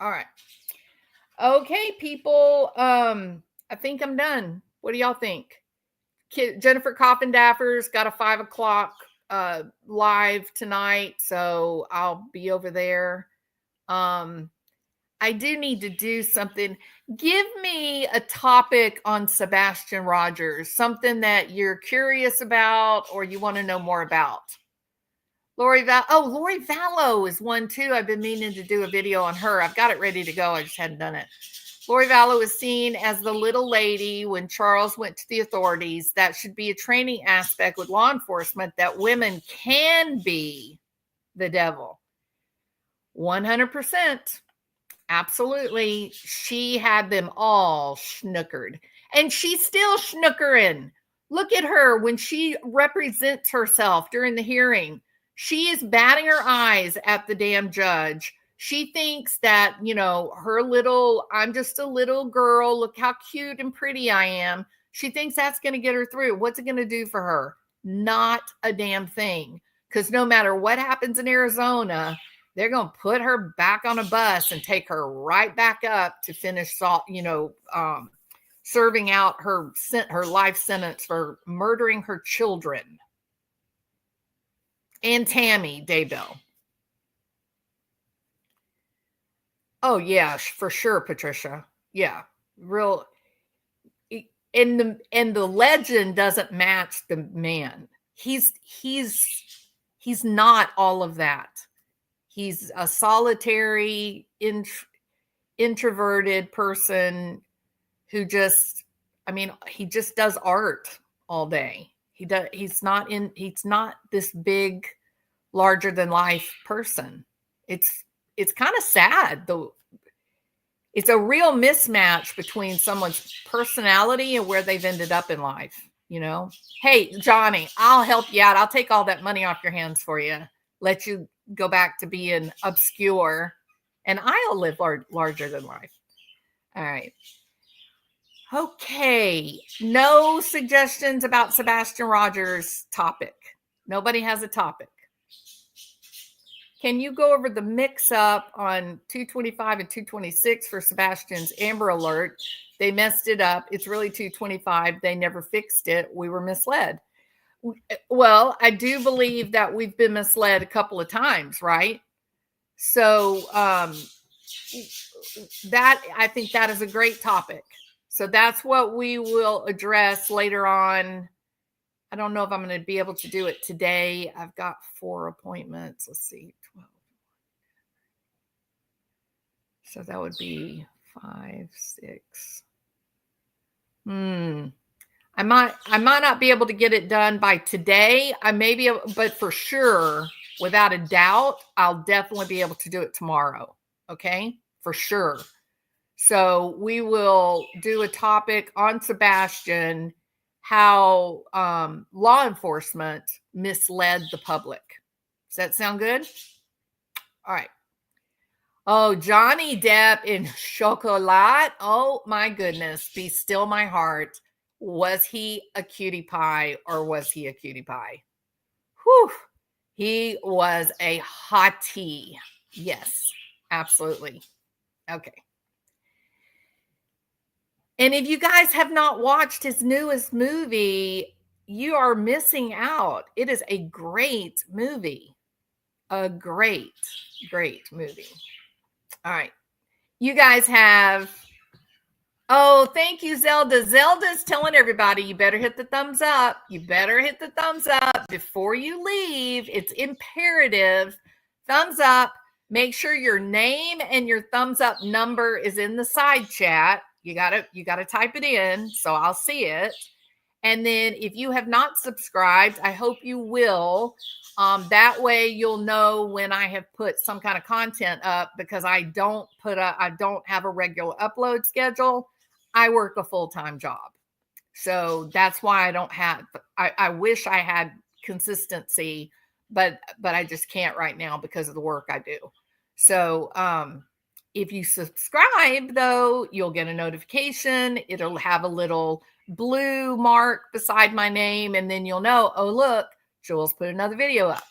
All right. Okay, people. I think I'm done. What do y'all think? Jennifer Coffin-Daffer's got a 5 o'clock live tonight, so I'll be over there. I do need to do something. Give me a topic on Sebastian Rogers, something that you're curious about or you want to know more about. Lori Vallow is one too. I've been meaning to do a video on her. I've got it ready to go. I just hadn't done it. Lori Vallow is seen as the little lady when Charles went to the authorities. That should be a training aspect with law enforcement, that women can be the devil. 100%. Absolutely. She had them all snookered. And she's still snookering. Look at her when she represents herself during the hearing. She is batting her eyes at the damn judge. She thinks that, I'm just a little girl. Look how cute and pretty I am. She thinks that's going to get her through. What's it going to do for her? Not a damn thing. Because no matter what happens in Arizona, they're going to put her back on a bus and take her right back up to finish, serving out her life sentence for murdering her children. And Tammy Daybell. Oh, yeah, for sure, Patricia. Yeah, real. And the legend doesn't match the man. He's not all of that. He's a solitary, introverted person who he just does art all day. He's not this big, larger than life person. It's kind of sad though. It's a real mismatch between someone's personality and where they've ended up in life. Hey, Johnny, I'll help you out. I'll take all that money off your hands for you. Let you go back to being obscure, and I'll live larger than life. All right. Okay. No suggestions about Sebastian Rogers' topic. Nobody has a topic. Can you go over the mix-up on 225 and 226 for Sebastian's Amber Alert? They messed it up. It's really 225. They never fixed it. We were misled. Well, I do believe that we've been misled a couple of times, right? So I think that is a great topic. So that's what we will address later on. I don't know if I'm going to be able to do it today. I've got 4 appointments. Let's see, 12. So that would be 5, 6. I might not be able to get it done by today. I may be able, but for sure, without a doubt, I'll definitely be able to do it tomorrow. Okay, for sure. So we will do a topic on Sebastian, how law enforcement misled the public. Does that sound good? All right. Oh, Johnny Depp in Chocolat. Oh my goodness. Be still my heart. Was he a cutie pie or was he a cutie pie? Whew. He was a hottie. Yes, absolutely. Okay. And if you guys have not watched his newest movie, you are missing out. It is a great movie. A great, great movie. All right. You guys have... Oh, thank you, Zelda. Zelda's telling everybody you better hit the thumbs up. You better hit the thumbs up before you leave. It's imperative. Thumbs up. Make sure your name and your thumbs up number is in the side chat. You gotta type it in so I'll see it. And then if you have not subscribed, I hope you will. That way you'll know when I have put some kind of content up, because I don't have a regular upload schedule. I work a full-time job. So that's why I don't have, I wish I had consistency, but I just can't right now because of the work I do. So if you subscribe, though, you'll get a notification. It'll have a little blue mark beside my name, and then you'll know, oh, look, Jules put another video up.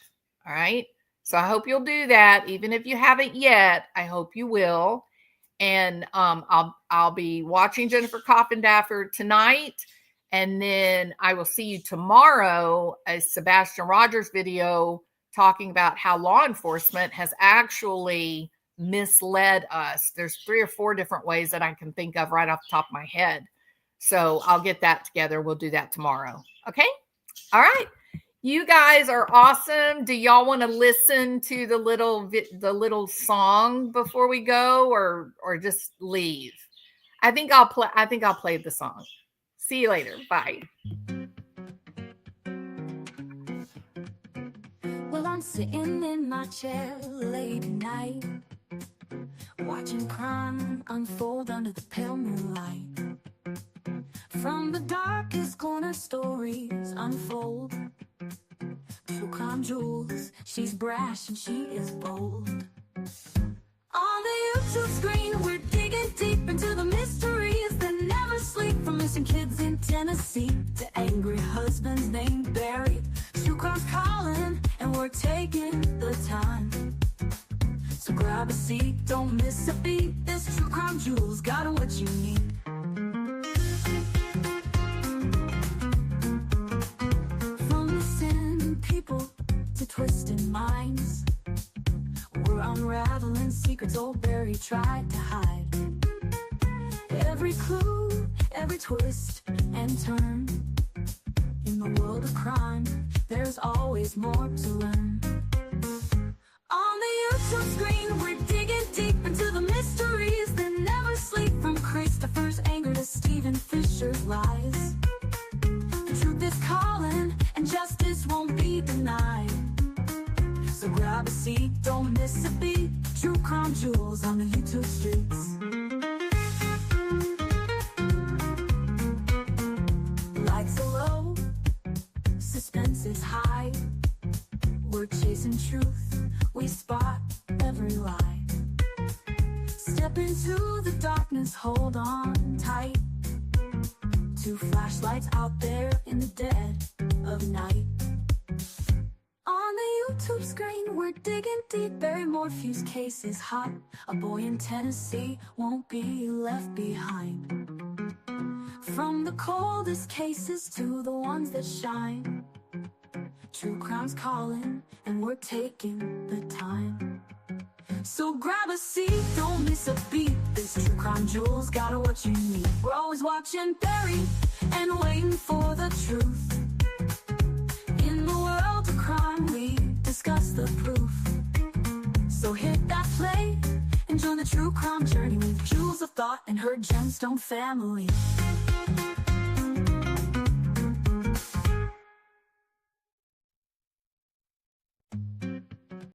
All right. So I hope you'll do that. Even if you haven't yet, I hope you will. And I'll be watching Jennifer Coffindaffer tonight. And then I will see you tomorrow, a Sebastian Rogers video talking about how law enforcement has actually misled us. There's 3 or 4 different ways that I can think of right off the top of my head. So I'll get that together. We'll do that tomorrow. Okay. All right. You guys are awesome. Do y'all want to listen to the little song before we go, or just leave? I think I'll play the song. See you later. Bye. Well, I'm sitting in my chair late at night, watching crime unfold under the pale moonlight. From the darkest corner, stories unfold. True crime Jules, she's brash and she is bold. On the YouTube screen, we're digging deep into the mysteries that never sleep. From missing kids in Tennessee to angry husbands named Barry. True crime's calling and we're taking the time. So grab a seat, don't miss a beat. This True Crime Jules got what you need. To twisted minds, we're unraveling secrets old Barry tried to hide. Every clue, every twist and turn. In the world of crime, there's always more to learn. On the YouTube screen, we're digging deep into the mysteries that never sleep. From Christopher's anger to Stephen Fisher's lies. The truth is calling and justice won't be denied. So grab a seat, don't miss a beat. True Crime Jules on the YouTube streets. Lights are low, suspense is high. We're chasing truth, we spot every lie. Step into the darkness, hold on tight. 2 flashlights out there in the dead of night. On the YouTube screen, we're digging deep. Barry Morphew's case is hot. A boy in Tennessee won't be left behind. From the coldest cases to the ones that shine. True crime's calling and we're taking the time. So grab a seat, don't miss a beat. This True Crime Jules got what you need. We're always watching Barry and waiting for the truth. In the world of crime, we discuss the proof. So hit that play and join the True Crime journey with Jules. Schools of thought and her gemstone family.